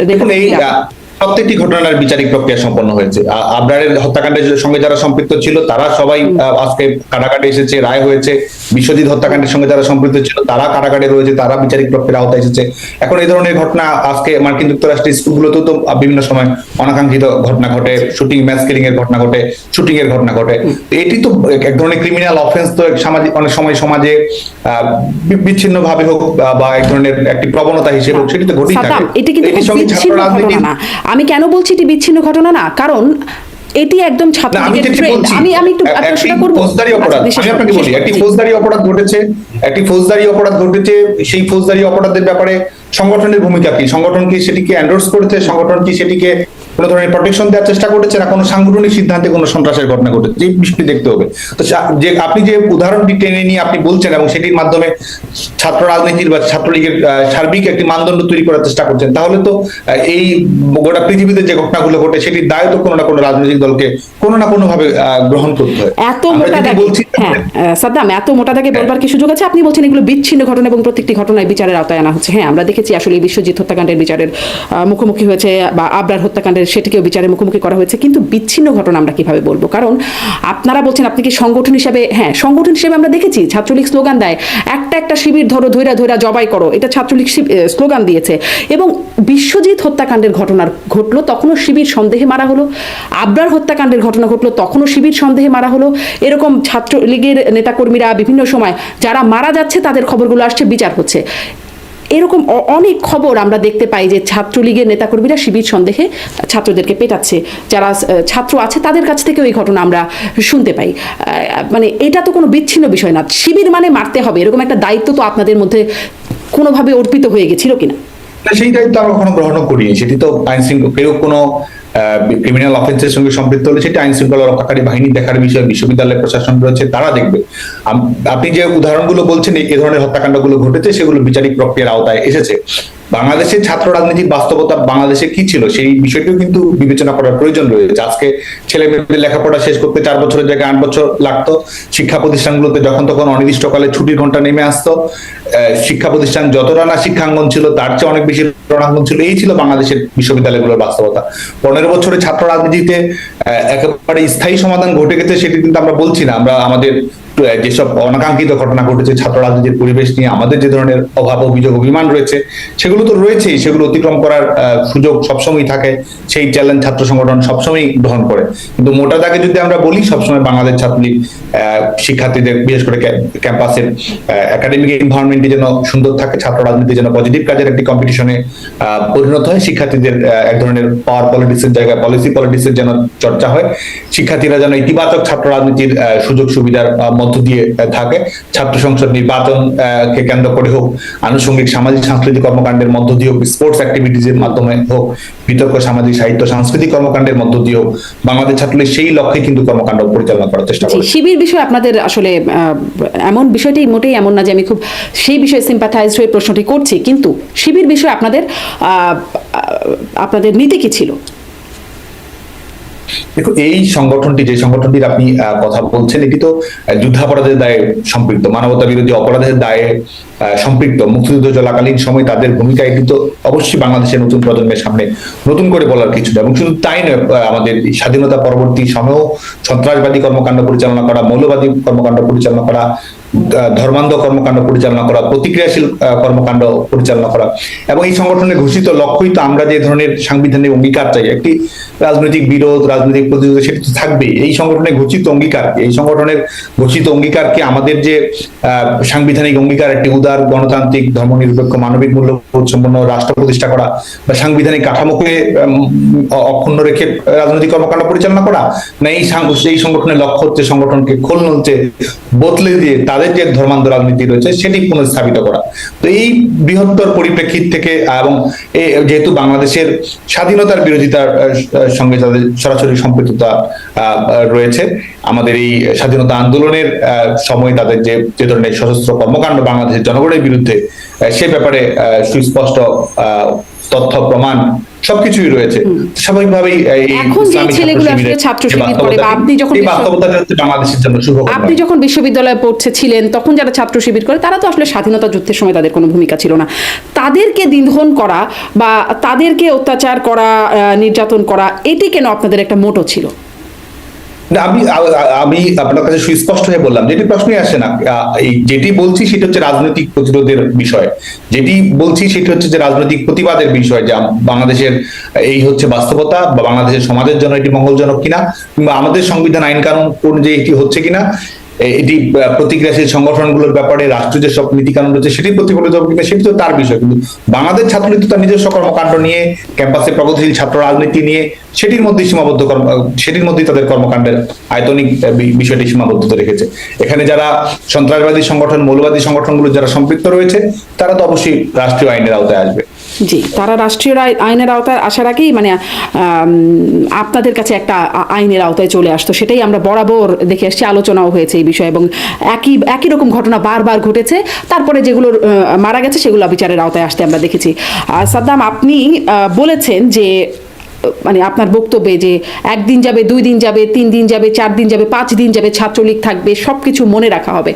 প্রত্যেকটি ঘটনার বিচারিক প্রক্রিয়া সম্পন্ন হয়েছে। আবরারের হত্যাকাণ্ডের সঙ্গে যারা সম্পৃক্ত ছিল তারা সবাই আজকে কারাগারে এসেছে, রায় হয়েছে। বিশ্বজিৎ হত্যাকাণ্ডের সঙ্গে যারা সম্পৃক্ত ছিল তারা কারাগারে রয়েছে, তারা বিচারিক প্রক্রিয়ার আওতায় এসেছে। এখন এই ধরনের ঘটনা আজকে মার্কিন যুক্তরাষ্ট্রের স্কুলগুলোতেও তো বিভিন্ন সময় অনাকাঙ্ক্ষিত ঘটনা ঘটে, শুটিং, ম্যাচ কিলিং এর ঘটনা ঘটে, শুটিং এর ঘটনা ঘটে। এটি তো এক ধরনের ক্রিমিনাল অফেন্স, তো সামাজিক অনেক সময় সমাজে বিচ্ছিন্ন ভাবে হোক বা এক ধরনের একটি প্রবণতা হিসেবে হোক, সেটি তো ঘটেই থাকে। এটির সঙ্গে ছাত্র রাজনীতি। আমি কেন বলছি এটি বিচ্ছিন্ন ঘটনা না, কারণ এটি একদম ছাত্রলীগের ট্রেন্ড। আমি একটু প্রশ্ন করব। ফৌজদারি অপরাধ, আমি আপনাকে বলি, একটি ফৌজদারি অপরাধ ঘটেছে, সেই ফৌজদারি অপরাধের ব্যাপারে সংগঠনের ভূমিকা কি? সংগঠন কি সেটিকে এন্ডোর্স করেছে? সংগঠন কি সেটিকে কোনো ধরনের প্রোটেকশন দেওয়ার চেষ্টা করেছে, না কোনো সাংগঠনিক সিদ্ধান্তে কোনো সন্ত্রাসের ঘটনা ঘটেছে, এই বিষয়টি দেখতে হবে। তো যে আপনি যে উদাহরণটি টেনে নিয়ে আপনি বলছেন এবং সেটির মাধ্যমে ছাত্র রাজনীতির বা ছাত্রলীগের সার্বিক একটি মানদণ্ড তৈরি করার চেষ্টা করছেন, তাহলে তো এই গোটা পৃথিবীতে যে ঘটনাগুলো ঘটে সেটির দায় তো কোনো না কোনো রাজনৈতিক দলকে কোনো না কোনো ভাবে গ্রহণ করতে হয়। এত মোটা দাগে, হ্যাঁ সাদ্দাম, এত মোটা দাগে বলবার কি সুযোগ আছে? আপনি বলছেন এগুলো বিচ্ছিন্ন ঘটনা এবং প্রত্যেকটি ঘটনায় বিচারের আওতায় আনা হচ্ছে। হ্যাঁ, আমরা দেখেছি আসলে বিশ্বজিৎ হত্যাকাণ্ডের বিচারের মুখোমুখি হয়েছে, বা আবরার হত্যাকাণ্ডের সেটিকেও বিচারের মুখোমুখি করা হয়েছে, কিন্তু বিচ্ছিন্ন ঘটনা আমরা কিভাবে বলবো? কারণ আপনারা বলছেন আপনি কি সংগঠন হিসেবে, হ্যাঁ সংগঠন হিসেবে আমরা দেখেছি ছাত্রলীগ স্লোগান দেয়, একটা শিবির ধরো, ধৈরা ধৈরা জবাই করো, এটা ছাত্রলীগ স্লোগান দিয়েছে। এবং বিশ্বজিৎ হত্যাকাণ্ডের ঘটনা ঘটলো, তখনও শিবির সন্দেহে মারা হলো। আবরার হত্যাকাণ্ডের ঘটনা ঘটলো, তখনও শিবির সন্দেহে মারা হলো। এরকম ছাত্রলীগের নেতাকর্মীরা বিভিন্ন সময় যারা মারা যাচ্ছে তাদের খবরগুলো আসছে, বিচার হচ্ছে। এরকম অনেক খবর আমরা দেখতে পাই যে ছাত্রলীগের নেতাকর্মীরা শিবির সন্দেহে ছাত্রদেরকে পেটাচ্ছে, যারা ছাত্র আছে তাদের কাছ থেকেও এই ঘটনা আমরা শুনতে পাই। মানে এটা তো কোনো বিচ্ছিন্ন বিষয় না, শিবির মানে মারতে হবে, এরকম একটা দায়িত্ব তো আপনাদের মধ্যে কোনোভাবে অর্পিত হয়ে গেছিল কিনা? সেই দায়িত্ব আমরা কখনো গ্রহণ করিনি। সেটি তো আইন শৃঙ্খলা, কেউ কোনো ক্রিমিনাল অফেন্সের সঙ্গে সম্পৃক্ত হলে সেটা আইন শৃঙ্খলা রক্ষাকারী বাহিনী দেখার বিষয়, বিশ্ববিদ্যালয় প্রশাসন রয়েছে, তারা দেখবে। আপনি যে উদাহরণগুলো বলছেন এই ধরনের হত্যাকাণ্ডগুলো ঘটেছে, সেগুলো বিচারিক প্রক্রিয়ার আওতায় এসেছে। বাংলাদেশের ছাত্র রাজনীতির বাস্তবতা বাংলাদেশে কি ছিল সেই বিষয়টিও কিন্তু বিবেচনা করার প্রয়োজন রয়েছে। আজকে ছেলে মেয়েদের লেখাপড়া শেষ করতে 4 বছরের জায়গায় 8 বছর লাগতো। শিক্ষা প্রতিষ্ঠানগুলোতে যখন তখন অনির্দিষ্টকালে ছুটির ঘন্টা নেমে আসতো। শিক্ষা প্রতিষ্ঠান যতটা না শিক্ষাঙ্গন ছিল তার চেয়ে অনেক বেশি রণাঙ্গন ছিল। এই ছিল বাংলাদেশের বিশ্ববিদ্যালয়গুলোর বাস্তবতা। 15 বছরে ছাত্র রাজনীতিতে একেবারে স্থায়ী সমাধান ঘটে গেছে সেটি কিন্তু আমরা বলছি না। আমরা আমাদের যেসব অনাকাঙ্ক্ষিত ঘটনা ঘটেছে ছাত্র রাজনীতির পরিবেশ নিয়ে আমাদের যে ধরনের অভাব, অভিযোগ, অভিমান রয়েছে সেগুলো তো রয়েছেই, সেগুলো অতিক্রম করার সুযোগ সবসময় থাকে। সেই চ্যালেঞ্জ ছাত্র সংগঠন সবসময় গ্রহণ করে। কিন্তু মোটা দাগে যদি আমরা বলি, সবসময় বাংলাদেশ ছাত্রলীগ শিক্ষার্থীদের, বিশেষ করে ক্যাম্পাসের একাডেমিক এনভায়রনমেন্টে যেন সুন্দর থাকে, ছাত্র রাজনীতি যেন পজিটিভ কাজের একটি কম্পিটিশনে পরিণত হয়, শিক্ষার্থীদের এক ধরনের পাওয়ার পলিটিক্সের জায়গায় পলিসি পলিটিক্সের যেন চর্চা হয়, শিক্ষার্থীরা যেন ইতিবাচক ছাত্র রাজনীতির সুযোগ সুবিধার মধ্য দিয়ে থাকে, ছাত্র সংসদ নির্বাচন কে কেন্দ্র করে হোক, আনুষঙ্গিক সামাজিক সাংস্কৃতিক কর্মকাণ্ডের মধ্য দিয়ে হোক, স্পোর্টস অ্যাক্টিভিটিজের মাধ্যমে হোক, বিতর্ক সামাজিক সাহিত্য সাংস্কৃতিক কর্মকাণ্ডের মধ্য দিয়ে হোক, বাংলাদেশ ছাত্রলীগ সেই লক্ষ্যে কিন্তু কর্মকাণ্ড পরিচালনা করার চেষ্টা করে। শিবির বিষয়ে আপনাদের আসলে এমন বিষয়টি মোটেই এমন না যে আমি খুব সেই বিষয়ে সিম্প্যাথাইজ হয়ে প্রশ্নটি করছি, কিন্তু শিবির বিষয়ে আপনাদের নীতি কি ছিল? দেখুন, এই সংগঠনটি, যে সংগঠনটির আপনি কথা বলছেন, এটি তো যুদ্ধাপরাধের দায়ে সম্পৃক্ত, মানবতা বিরোধী অপরাধের দায়ে সম্পৃক্ত। মুক্তিযুদ্ধ চলাকালীন সময় তাদের ভূমিকা, এটি তো অবশ্যই বাংলাদেশের নতুন প্রজন্মের সামনে নতুন করে বলার কিছু না। এবং শুধু তাই নয়, আমাদের স্বাধীনতা পরবর্তী সময়েও সন্ত্রাসবাদী কর্মকাণ্ড পরিচালনা করা, মৌলবাদী কর্মকাণ্ড পরিচালনা করা, ধর্মান্ধ কর্মকাণ্ড পরিচালনা করা, প্রতিক্রিয়াশীল কর্মকাণ্ড পরিচালনা করা, এবং এই সংগঠনের ঘোষিত লক্ষ্যই তো আমরা যে ধরনের সাংবিধানিক অঙ্গীকার চাই, একটি রাজনৈতিক বিরোধ, রাজনৈতিক প্রতিযোগিতা, সেটা তো থাকবেই। এই সংগঠনের ঘোষিত অঙ্গীকার, এই সংগঠনের ঘোষিত অঙ্গীকারকে আমাদের যে সাংবিধানিক অঙ্গীকার, একটি উদার, গণতান্ত্রিক, ধর্মনিরপেক্ষ, মানবিক মূল্যবোধ সম্পন্ন রাষ্ট্র প্রতিষ্ঠা করা, বা সাংবিধানিক কাঠামোকে অক্ষুণ্ণ রেখে রাজনৈতিক কর্মকাণ্ড পরিচালনা করা, না এই সংগঠনের লক্ষ্য হচ্ছে সংগঠনকে খোল নলচে বদলে দিয়ে তাদের যে ধর্মান্ধ রাজনীতি রয়েছে সেটি পুনঃস্থাপিত করা। তো এই বৃহত্তর পরিপ্রেক্ষিত থেকে, এবং যেহেতু বাংলাদেশের স্বাধীনতার বিরোধিতার সঙ্গে তাদের সরাসরি সম্পৃক্ততা রয়েছে, আমাদের এই স্বাধীনতা আন্দোলনের সময় তাদের যে ধরনের সশস্ত্র কর্মকাণ্ড বাংলাদেশের জনগণের বিরুদ্ধে, সে ব্যাপারে সুস্পষ্ট তথ্য প্রমাণ সবকিছুই রয়েছে। স্বাভাবিকভাবেই আপনি যখন বিশ্ববিদ্যালয়ে পড়ছিলেন তখন যারা ছাত্র শিবির করে তারা তো আসলে স্বাধীনতা যুদ্ধের সময় তাদের কোনো ভূমিকা ছিল না। তাদেরকে নিধন করা বা তাদেরকে অত্যাচার করা, নির্যাতন করা, এটি কেন আপনাদের একটা মোটো ছিল? আমি আপনার কাছে সুস্পষ্ট হয়ে বললাম, যেটি প্রশ্নই আসে না। যেটি বলছি সেটা হচ্ছে রাজনৈতিক প্রতিরোধের বিষয়, যেটি বলছি সেটা হচ্ছে যে রাজনৈতিক প্রতিবাদের বিষয়, যে বাংলাদেশের এই হচ্ছে বাস্তবতা, বা বাংলাদেশের সমাজের জন্য এটি মঙ্গলজনক কিনা, কিংবা আমাদের সংবিধান আইন কানুন অনুযায়ী এটি হচ্ছে কিনা, এটি প্রতিক্রিয়াশীল সংগঠনগুলোর ব্যাপারে রাষ্ট্র যে সব নীতি কানুন রয়েছে সেটি প্রতিফলিত হবে কিনা, সেটি তো তার বিষয়। কিন্তু বাংলাদেশ ছাত্রলীগ তার নিজস্ব কর্মকাণ্ড নিয়ে, ক্যাম্পাসে প্রগতিশীল ছাত্র রাজনীতি নিয়ে, সেটির মধ্যে সীমাবদ্ধ, সেটির মধ্যেই তাদের কর্মকাণ্ডের আয়তনিক বিষয়টি সীমাবদ্ধতা রেখেছে। এখানে যারা সন্ত্রাসবাদী সংগঠন, মৌলবাদী সংগঠনগুলো যারা সম্পৃক্ত রয়েছে, তারা তো অবশ্যই রাষ্ট্রীয় আইনের আওতায় আসবে। জি, তারা রাষ্ট্রীয় আইনের আওতায় আসার আগেই মানে আপনাদের কাছে একটা আইনের আওতায় চলে আসতো, সেটাই আমরা বরাবর দেখে আসছি, আলোচনাও হয়েছে এই বিষয়ে, এবং একই রকম ঘটনা বারবার ঘটেছে। তারপরে যেগুলো মারা গেছে সেগুলো বিচারের আওতায় আসতে আমরা দেখেছি। সাদ্দাম, আপনি বলেছেন যে মানে আপনার বক্তব্যে যে 1 দিন যাবে, 2 দিন যাবে, 3 দিন যাবে, 4 দিন যাবে, 5 দিন যাবে, ছাত্রলীগ থাকবে, সবকিছু মনে রাখা হবে।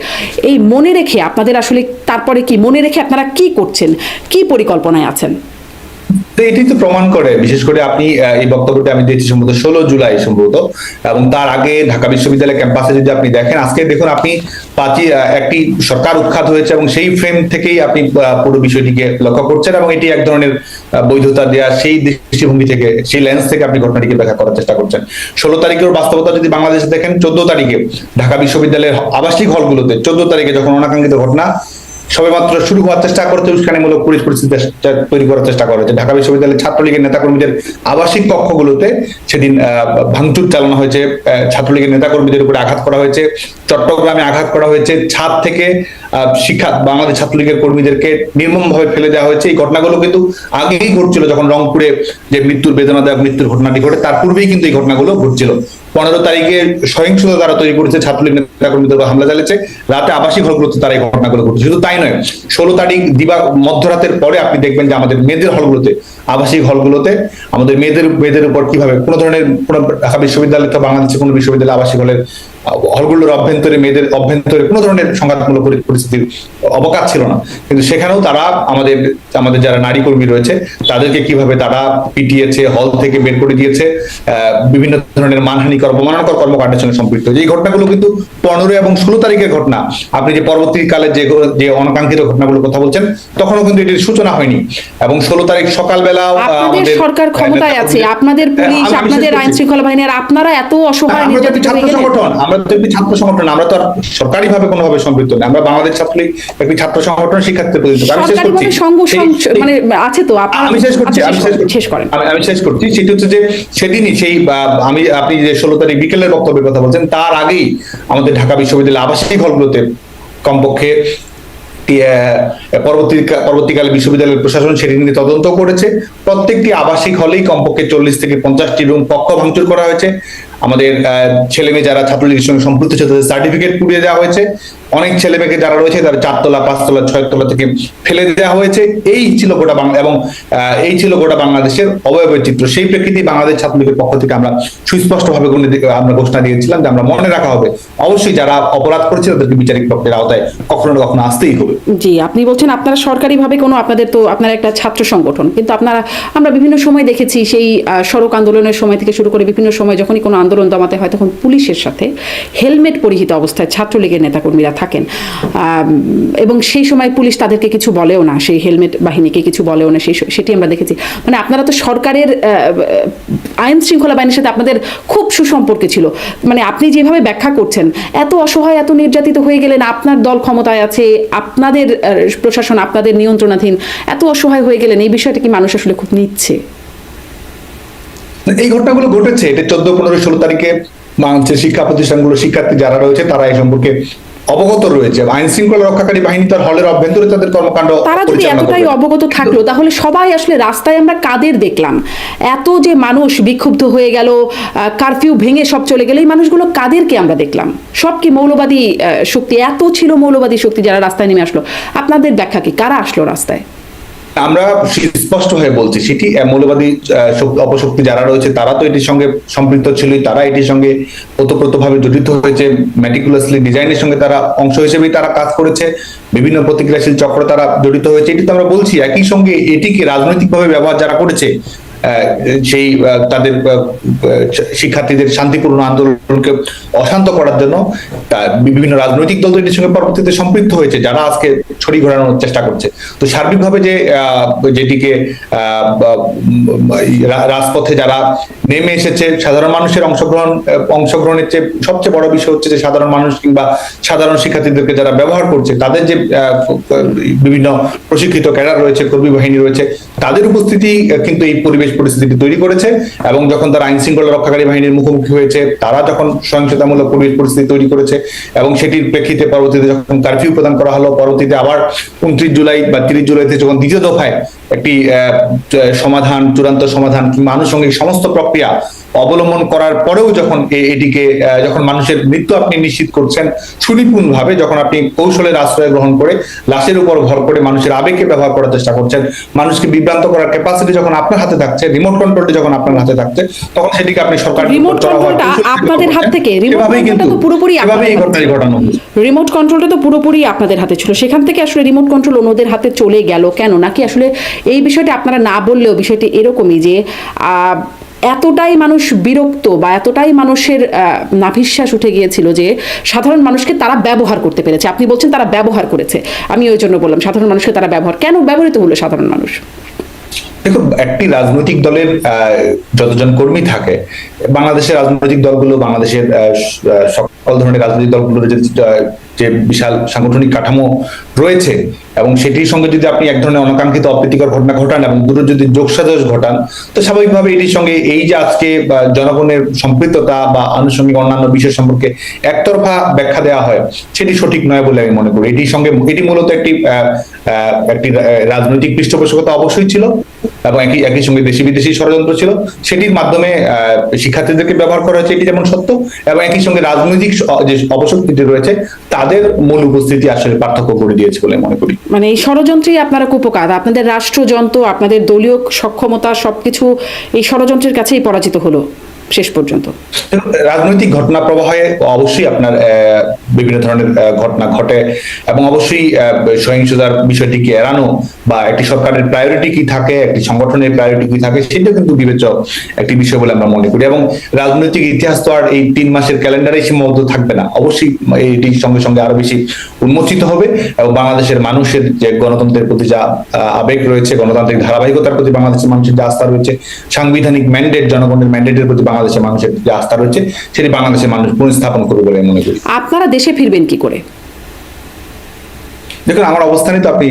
এই মনে রেখে আপনাদের আসলে তারপরে কি মনে রেখে আপনারা কি করছেন, কি পরিকল্পনায় আছেন? তো এটি তো প্রমাণ করে, বিশেষ করে আপনি এই বক্তব্যটা আমি দিয়েছি সম্ভবত 16 জুলাই সম্ভবত, এবং তার আগে ঢাকা বিশ্ববিদ্যালয় ক্যাম্পাসে যদি আপনি দেখেন, আজকে দেখুন আপনি একটি সরকার উৎখাত হয়েছে এবং সেই ফ্রেম থেকেই আপনি পুরো বিষয়টিকে লক্ষ্য করছেন, এবং এটি এক ধরনের বৈধতা দেওয়া সেই দৃষ্টিভঙ্গি থেকে, সেই লেন্স থেকে আপনি ঘটনাটিকে ব্যাখ্যা করার চেষ্টা করছেন। 16 তারিখের বাস্তবতা যদি বাংলাদেশে দেখেন, 14 তারিখে ঢাকা বিশ্ববিদ্যালয়ের আবাসিক হলগুলোতে 14 তারিখে যখন অনাকাঙ্ক্ষিত ঘটনা সবেমাত্র শুরু হওয়ার চেষ্টা করেছে, উস্কানিমূলক পরিস্থিতি তৈরি করার চেষ্টা করেছে, ঢাকা বিশ্ববিদ্যালয়ের ছাত্রলীগের নেতাকর্মীদের আবাসিক কক্ষগুলোতে সেদিন ভাঙচুর চালানো হয়েছে, ছাত্রলীগের নেতাকর্মীদের উপরে আঘাত করা হয়েছে, চট্টগ্রামে আঘাত করা হয়েছে, ছাদ থেকে বাংলাদেশ ছাত্রলীগের কর্মীদেরকে নির্মমভাবে ফেলে দেওয়া হয়েছে। এই ঘটনাগুলো কিন্তু আগেই ঘটছিল, যখন রংপুরে যে মৃত্যুর বেদনাদায়ক মৃত্যুর ঘটনাটি ঘটে তার পূর্বেই কিন্তু এই ঘটনাগুলো ঘটছিল। 15 তারিখে সহিংসতা তারা তৈরি করেছে, ছাত্রলীগ নেতাকর্মীদের উপর হামলা চালিয়েছে, রাতে আবাসিক হলগুলোতে তারা এই ঘটনাগুলো ঘটেছে। শুধু তাই নয়, 16 তারিখ মধ্যরাতের পরে আপনি দেখবেন যে আমাদের মেয়েদের হলগুলোতে, আবাসিক হলগুলোতে আমাদের মেয়েদের উপর কিভাবে কোনো ধরনের, ঢাকা বিশ্ববিদ্যালয় তো বাংলাদেশের কোনো বিশ্ববিদ্যালয় আবাসিক হলের হলগুলোর অভ্যন্তরে, মেয়েদের অভ্যন্তরে কোনো ধরনের সংঘাতমূলক পরিস্থিতির অবকাশ ছিল না, কিন্তু সেখানেও তারা আমাদের যারা নারী কর্মী রয়েছে তাদেরকে কিভাবে তারা পিটিয়েছে, হল থেকে বের করে দিয়েছে, বিভিন্ন ধরনের মানহানিকর, অবমাননাকর কর্মকাণ্ডের সঙ্গে সম্পৃক্ত। এই ঘটনাগুলো কিন্তু 15 এবং 16 তারিখের ঘটনা। আপনি যে পরবর্তীকালে যে অনাকাঙ্ক্ষিত ঘটনাগুলোর কথা বলছেন, তখনও কিন্তু এটির সূচনা হয়নি, এবং 16 তারিখ সকালবেলা আমাদের সরকার ক্ষমতায় আছে, আপনাদের পুলিশ, আপনাদের আইন শৃঙ্খলা বাহিনী, আর আপনারা এত অসহায় নির্যাতিত হয়ে গেলেন। আমরা তো একটি ছাত্র সংগঠন, আমরা তো আর সরকারি ভাবে কোনোভাবে সম্পৃক্ত নই, আমরা বাংলাদেশ ছাত্রলীগ একটি ছাত্র সংগঠন, শিক্ষার্থীদের প্রতিনিধিত্ব। মানে আছে তো, আমি শেষ করছি। সেটি হচ্ছে যে সেদিনই আপনি যে 16 তারিখ বিকেলের বক্তব্যের কথা বলছেন, তার আগেই আমাদের ঢাকা বিশ্ববিদ্যালয় আবাসিক হলগুলোতে কমপক্ষে পরবর্তীকালে বিশ্ববিদ্যালয়ের প্রশাসন সেটি নিয়ে তদন্ত করেছে। প্রত্যেকটি আবাসিক হলেই কমপক্ষে 40 থেকে 50টি রুম কক্ষ ভাঙচুর করা হয়েছে। আমাদের ছেলে মেয়ে যারা ছাত্রলীগের সঙ্গে সম্পৃক্ত ছিল তাদের সার্টিফিকেট পুড়িয়ে দেওয়া হয়েছে। অনেক ছেলে মেয়েকে যারা রয়েছে তারা 4 তলা, 5 তলা, 6 তলা থেকে ফেলে দেওয়া হয়েছে। এই ছিল গোটা বাংলাদেশের অবয়বের চিত্র। সেই প্রেক্ষিতে বাংলাদেশ ছাত্রলীগের পক্ষ থেকে আমরা সুস্পষ্টভাবে আমরা ঘোষণা দিয়েছিলাম যে আমরা মনে রাখা হবে, অবশ্যই যারা অপরাধ করেছে তাদেরকে বিচারিক প্রক্রিয়ার আওতায় কখনো না কখনো আসতেই হবে। জি, আপনি বলছেন আপনারা সরকারিভাবে কোনো, আপনারা একটা ছাত্র সংগঠন, কিন্তু আমরা বিভিন্ন সময় দেখেছি সেই সড়ক আন্দোলনের সময় থেকে শুরু করে বিভিন্ন সময় যখনই কোনো আন্দোলন দমাতে হয় তখন পুলিশের সাথে হেলমেট পরিহিত অবস্থায় ছাত্রলীগের নেতাকর্মীরা থাকেন, এবং সেই সময় পুলিশ তাদেরকে কিছু বলেও না, সেই হেলমেট বাহিনীকে কিছু বলেও না, সেটি আমরা দেখেছি। মানে আপনারা তো সরকারের আইন শৃঙ্খলা বাহিনীর সাথে আপনাদের খুব সুসম্পর্ক ছিল। মানে আপনি যেভাবে ব্যাখ্যা করছেন, এত অসহায়, এত নির্যাতিত হয়ে গেলেন, আপনার দল ক্ষমতায় আছে, আপনাদের প্রশাসন আপনাদের নিয়ন্ত্রণাধীন, এত অসহায় হয়ে গেলেন, এই বিষয়টা কি মানুষ আসলে খুব নিচ্ছে? এই ঘটনাগুলো ঘটেছে, এটা 14, 15, 16 তারিখে বাংলাদেশের শিক্ষা প্রতিষ্ঠানগুলো, শিক্ষার্থী যারা রয়েছে তারা এই সম্পর্কে অবগত রয়েছে। আইন শৃঙ্খলা রক্ষাকারী বাহিনী তার হলের অভ্যন্তরে তাদের কর্মকাণ্ড, তারা যদি এতটাই অবগত থাকলো তাহলে সবাই আসলে রাস্তায় আমরা কাদের দেখলাম? এত যে মানুষ বিক্ষুব্ধ হয়ে গেল, কারফিউ ভেঙে সব চলে গেল, এই মানুষগুলো কাদেরকে আমরা দেখলাম? সব কি মৌলবাদী শক্তি? এত ছিল মৌলবাদী শক্তি যারা রাস্তায় নেমে আসলো, আপনাদের ব্যাখ্যা কি, কারা আসলো রাস্তায়? আমরা স্পষ্ট হয়ে বলছি, সেটি মৌলবাদী অপশক্তি যারা রয়েছে তারা তো এটির সঙ্গে সম্পৃক্ত ছিল, তারা এটির সঙ্গে ওতপ্রোতভাবে জড়িত হয়েছে, ম্যাটিকুলাসলি ডিজাইনের সঙ্গে তারা অংশ হিসেবেই তারা কাজ করেছে, বিভিন্ন প্রতিক্রিয়াশীল চক্র তারা জড়িত হয়েছে, এটি তো আমরা বলছি। একই সঙ্গে এটিকে রাজনৈতিকভাবে ব্যবহার যারা করেছে, সেই তাদের শিক্ষার্থীদের শান্তিপূর্ণ আন্দোলনকে অশান্ত করার জন্য বিভিন্ন রাজনৈতিক দল এটির সঙ্গে পরবর্তীতে সম্পৃক্ত হয়েছে, যারা আজকে ছড়ি ঘোরানোর চেষ্টা করছে। তো সার্বিকভাবে যেটিকে রাজপথে যারা নেমে এসেছে। সাধারণ মানুষের অংশগ্রহণের চেয়ে সবচেয়ে বড় বিষয় হচ্ছে যে সাধারণ মানুষ কিংবা সাধারণ শিক্ষার্থীদেরকে যারা ব্যবহার করছে, তাদের যে বিভিন্ন প্রশিক্ষিত ক্যাডার রয়েছে, কর্মী বাহিনী রয়েছে, তাদের উপস্থিতি কিন্তু এই পরিবেশ পরিস্থিতি তৈরি করেছে। এবং যখন তারা আইন শৃঙ্খলা রক্ষাকারী বাহিনীর মুখোমুখি হয়েছে, তারা যখন সহিংসতামূলক পরিবেশ পরিস্থিতি তৈরি করেছে, এবং সেটির প্রেক্ষিতে পরবর্তীতে যখন কারফিউ প্রদান করা হলো, পরবর্তীতে আবার 29 জুলাই বা 30 জুলাইতে যখন দ্বিতীয় দফায় একটি সমাধান, চূড়ান্ত সমাধান কিংবা আনুষঙ্গিক সমস্ত প্রক্রিয়া অবলম্বন করার পরেও যখন এটিকে যখন মানুষের মৃত্যু আপনি নিশ্চিত করছেন সুনিপুণভাবে, যখন আপনি কৌশলের আশ্রয় গ্রহণ করে লাশের উপর ভর করে মানুষের আবেগকে ব্যবহার করার চেষ্টা করছেন, মানুষকে বিভ্রান্ত করার ক্যাপাসিটি যখন আপনার হাতে থাকছে, রিমোট কন্ট্রোলটি যখন আপনার হাতে থাকছে, তখন সেটিকে আপনি সরকার রিমোট কন্ট্রোলটা আপনাদের হাত থেকে, রিমোট কন্ট্রোলটা তো পুরোপুরি রিমোট কন্ট্রোলটা তো পুরোপুরি আপনাদের হাতে ছিল, সেখান থেকে আসলে রিমোট কন্ট্রোল অন্যদের হাতে চলে গেল কেন? নাকি আসলে এই বিষয়টি আপনারা না বললেও বিষয়টি এরকমই যে এতটাই মানুষ বিরক্ত বা এতটাই মানুষের নাভিশ্বাস উঠে গিয়েছিল যে সাধারণ মানুষকে তারা ব্যবহার করতে পেরেছে? আপনি বলছেন তারা ব্যবহার করেছে, আমি ওই জন্য বললাম সাধারণ মানুষকে তারা কেন ব্যবহৃত হলো সাধারণ মানুষ? দেখুন, একটি রাজনৈতিক দলের যতজন কর্মী থাকে, বাংলাদেশের রাজনৈতিক দলগুলো, বাংলাদেশের সকল ধরনের রাজনৈতিক দলগুলোর যে বিশাল সাংগঠনিক কাঠামো রয়েছে, এবং সেটির সঙ্গে যদি আপনি এক ধরনের অনাকাঙ্ক্ষিত অপ্রীতিকর ঘটনা ঘটান এবং দুটো যদি যোগসাজশ ঘটান, তো স্বাভাবিকভাবে এটির সঙ্গে এই যে আজকে জনগণের সম্পৃক্ততা বা আনুষঙ্গিক অন্যান্য বিষয় সম্পর্কে একতরফা ব্যাখ্যা দেওয়া হয়, সেটি সঠিক নয় বলে আমি মনে করি। এটি মূলত একটি রাজনৈতিক পৃষ্ঠপোষকতা অবশ্যই ছিল, এবং একই সঙ্গে দেশি বিদেশি ষড়যন্ত্র ছিল। সেটির মাধ্যমে শিক্ষার্থীদেরকে ব্যবহার করা হয়েছে, এটি যেমন সত্য, এবং একই সঙ্গে রাজনৈতিক যে অবশক্তিটি রয়েছে তাদের মূল উপস্থিতি আসলে পার্থক্য করে দিয়েছে বলে মনে করি। মানে এই ষড়যন্ত্রই আপনারা কুপকার, আপনাদের রাষ্ট্রযন্ত্র, আপনাদের দলীয় সক্ষমতা সবকিছু এই ষড়যন্ত্রের কাছেই পরাজিত হলো শেষ পর্যন্ত। রাজনৈতিক ঘটনা প্রবাহে অবশ্যই আপনার বিভিন্ন ধরনের ঘটনা ঘটে, এবং অবশ্যই সহিংসতার বিষয়টিকে এড়ানো বা একটি সরকারের প্রায়োরিটি কি থাকে, একটি সংগঠনের প্রায়োরিটি কি থাকে, সেটা কিন্তু বিবেচ্য একটি বিষয় বলে আমরা মনে করি। এবং রাজনৈতিক ইতিহাস তো আর এই 3 মাসের ক্যালেন্ডারে সীমাবদ্ধ থাকবে না, অবশ্যই এটির সঙ্গে সঙ্গে আরো বেশি উন্মোচিত হবে। এবং বাংলাদেশের মানুষের যে গণতন্ত্রের প্রতি যা আবেগ রয়েছে, গণতান্ত্রিক ধারাবাহিকতার প্রতি বাংলাদেশের মানুষের যে আস্থা রয়েছে, সাংবিধানিক ম্যান্ডেট, জনগণের ম্যান্ডেটের প্রতি বাংলাদেশের মানুষের যে আস্থা রয়েছে, সেটি বাংলাদেশের মানুষ পুনঃস্থাপন করবে বলে মনে করি। আপনারা দেশে ফিরবেন কি করে? দেখুন, আমার অবস্থানই তো আপনি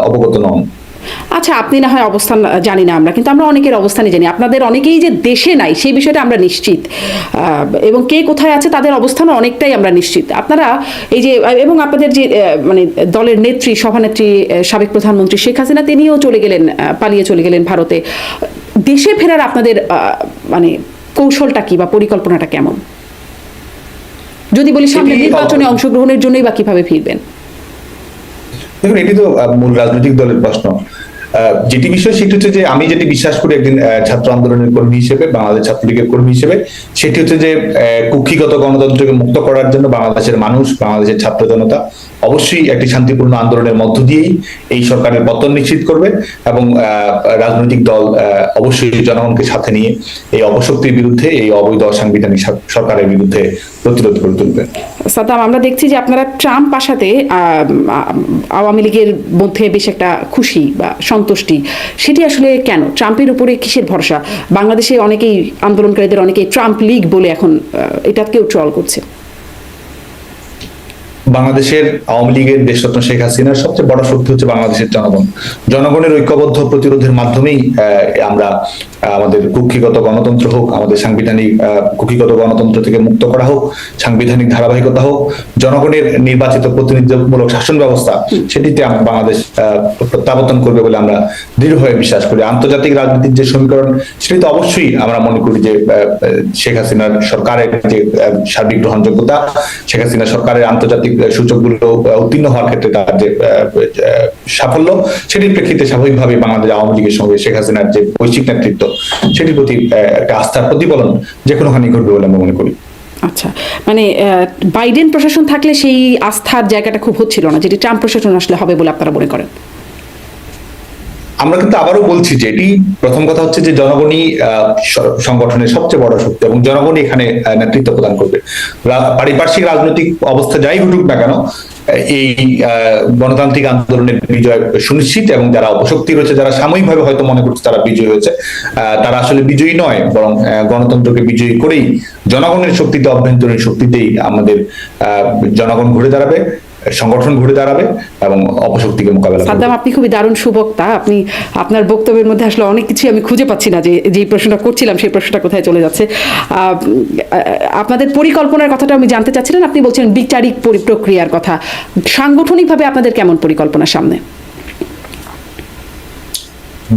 অবগত নন। আচ্ছা, আপনি না হয় অবস্থান জানি না আমরা, কিন্তু আমরা অনেকের অবস্থানই জানি। আপনাদের অনেকেই যে দেশে নাই সেই বিষয়টা আমরা নিশ্চিত, এবং কে কোথায় আছে তাদের অবস্থানও অনেকটাই আমরা নিশ্চিত। আপনারা এই যে, এবং আপনাদের যে মানে দলের নেত্রী, সভানেত্রী, সাবেক প্রধানমন্ত্রী শেখ হাসিনা, তিনিও পালিয়ে চলে গেলেন ভারতে। দেশে ফেরার আপনাদের মানে কৌশলটা কি বা পরিকল্পনাটা কেমন? যদি বলি সামনে নির্বাচনে অংশগ্রহণের জন্যই বা কিভাবে ফিরবেন? দেখুন, এটি তো মূল রাজনৈতিক দলের প্রশ্ন। যেটি বিষয় সেটি হচ্ছে যে আমি যেটি বিশ্বাস করি একদিন ছাত্র আন্দোলনের কর্মী হিসেবে, বাংলাদেশ ছাত্রলীগের কর্মী হিসেবে, সেটি হচ্ছে যে কুক্ষিগত গণতন্ত্রকে মুক্ত করার জন্য বাংলাদেশের মানুষ, বাংলাদেশের ছাত্র জনতা অবশ্যই একটি শান্তিপূর্ণ আন্দোলনের মধ্য দিয়েই এই সরকারের পতন নিশ্চিত করবে, এবং রাজনৈতিক দল অবশ্যই জনগণকে সাথে নিয়ে এই অপশক্তির বিরুদ্ধে, এই অবৈধ অসাংবিধানিক সরকারের বিরুদ্ধে প্রতিরোধ করে তুলবে। সাদ্দাম, আমরা দেখছি যে আপনারা ট্রাম্প আসাতে আওয়ামী লীগের মধ্যে বেশ একটা খুশি বা সন্তুষ্টি, সেটি আসলে কেন? ট্রাম্পের উপরে কিসের ভরসা? বাংলাদেশে অনেকেই, আন্দোলনকারীদের অনেকেই ট্রাম্প লীগ বলে এখন এটাকেও ট্রল করছে। বাংলাদেশের আওয়ামী লীগের দেশরত্ন শেখ হাসিনার সবচেয়ে বড় শক্তি হচ্ছে বাংলাদেশের জনগণ। জনগণের ঐক্যবদ্ধ প্রতিরোধের মাধ্যমেই আমরা আমাদের কুক্ষিগত গণতন্ত্র হোক, আমাদের সাংবিধানিক কুক্ষিগত গণতন্ত্র থেকে মুক্ত করা হোক, সাংবিধানিক ধারাবাহিকতা হোক, জনগণের নির্বাচিত প্রতিনিধিত্বমূলক শাসন ব্যবস্থা, সেটিতে বাংলাদেশ প্রত্যাবর্তন করবে বলে আমরা দৃঢ়ভাবে বিশ্বাস করি। আন্তর্জাতিক রাজনীতির যে সমীকরণ, সেটি তো অবশ্যই আমরা মনে করি যে শেখ হাসিনার সরকারের যে সার্বিক গ্রহণযোগ্যতা, শেখ হাসিনা সরকারের আন্তর্জাতিক সূচকগুলো উত্তীর্ণ হওয়ার ক্ষেত্রে তার যে সাফল্য, সেটির প্রেক্ষিতে স্বাভাবিকভাবে বাংলাদেশ আওয়ামী লীগের সঙ্গে শেখ হাসিনার যে বৈশ্বিক নেতৃত্ব, সেটির প্রতি একটা আস্থার প্রতিফলন যে কোনোখানি ঘটবে বলে আমরা মনে করি। আচ্ছা, মানে বাইডেন প্রশাসন থাকলে সেই আস্থার জায়গাটা খুব হচ্ছিল না, যেটি ট্রাম্প প্রশাসন আসলে হবে বলে আপনারা মনে করেন? আমরা কিন্তু আবারও বলছি যে এটি প্রথম কথা হচ্ছে যে জনগণই সংগঠনের সবচেয়ে বড় শক্তি এবং জনগণই এখানে নেতৃত্ব প্রদান করবে। পারিপার্শ্বিক রাজনৈতিক অবস্থা যাই ঘটুক না কেন, এই গণতান্ত্রিক আন্দোলনের বিজয় সুনিশ্চিত, এবং যারা অপশক্তি রয়েছে, যারা সাময়িকভাবে হয়তো মনে করছে তারা বিজয়ী হয়েছে, তারা আসলে বিজয়ী নয়, বরং গণতন্ত্রকে বিজয়ী করেই জনগণের শক্তিতে, অভ্যন্তরীণ শক্তিতেই আমাদের জনগণ ঘুরে দাঁড়াবে, সংগঠন ঘুরে দাঁড়াবে এবং অপশক্তিকে মোকাবেলা করবে। সাদ্দাম, আপনি খুবই দারুণ সুবক্তা। আপনি আপনার বক্তব্যের মধ্যে আসলে অনেক কিছু আমি খুঁজে পাচ্ছি না, যে প্রশ্নটা করছিলাম সেই প্রশ্নটা কোথায় চলে যাচ্ছে। আপনাদের পরিকল্পনার কথাটা আমি জানতে চাচ্ছিলাম। আপনি বলছেন বিচারিক প্রক্রিয়ার কথা, সাংগঠনিকভাবে আপনাদের কেমন পরিকল্পনা সামনে?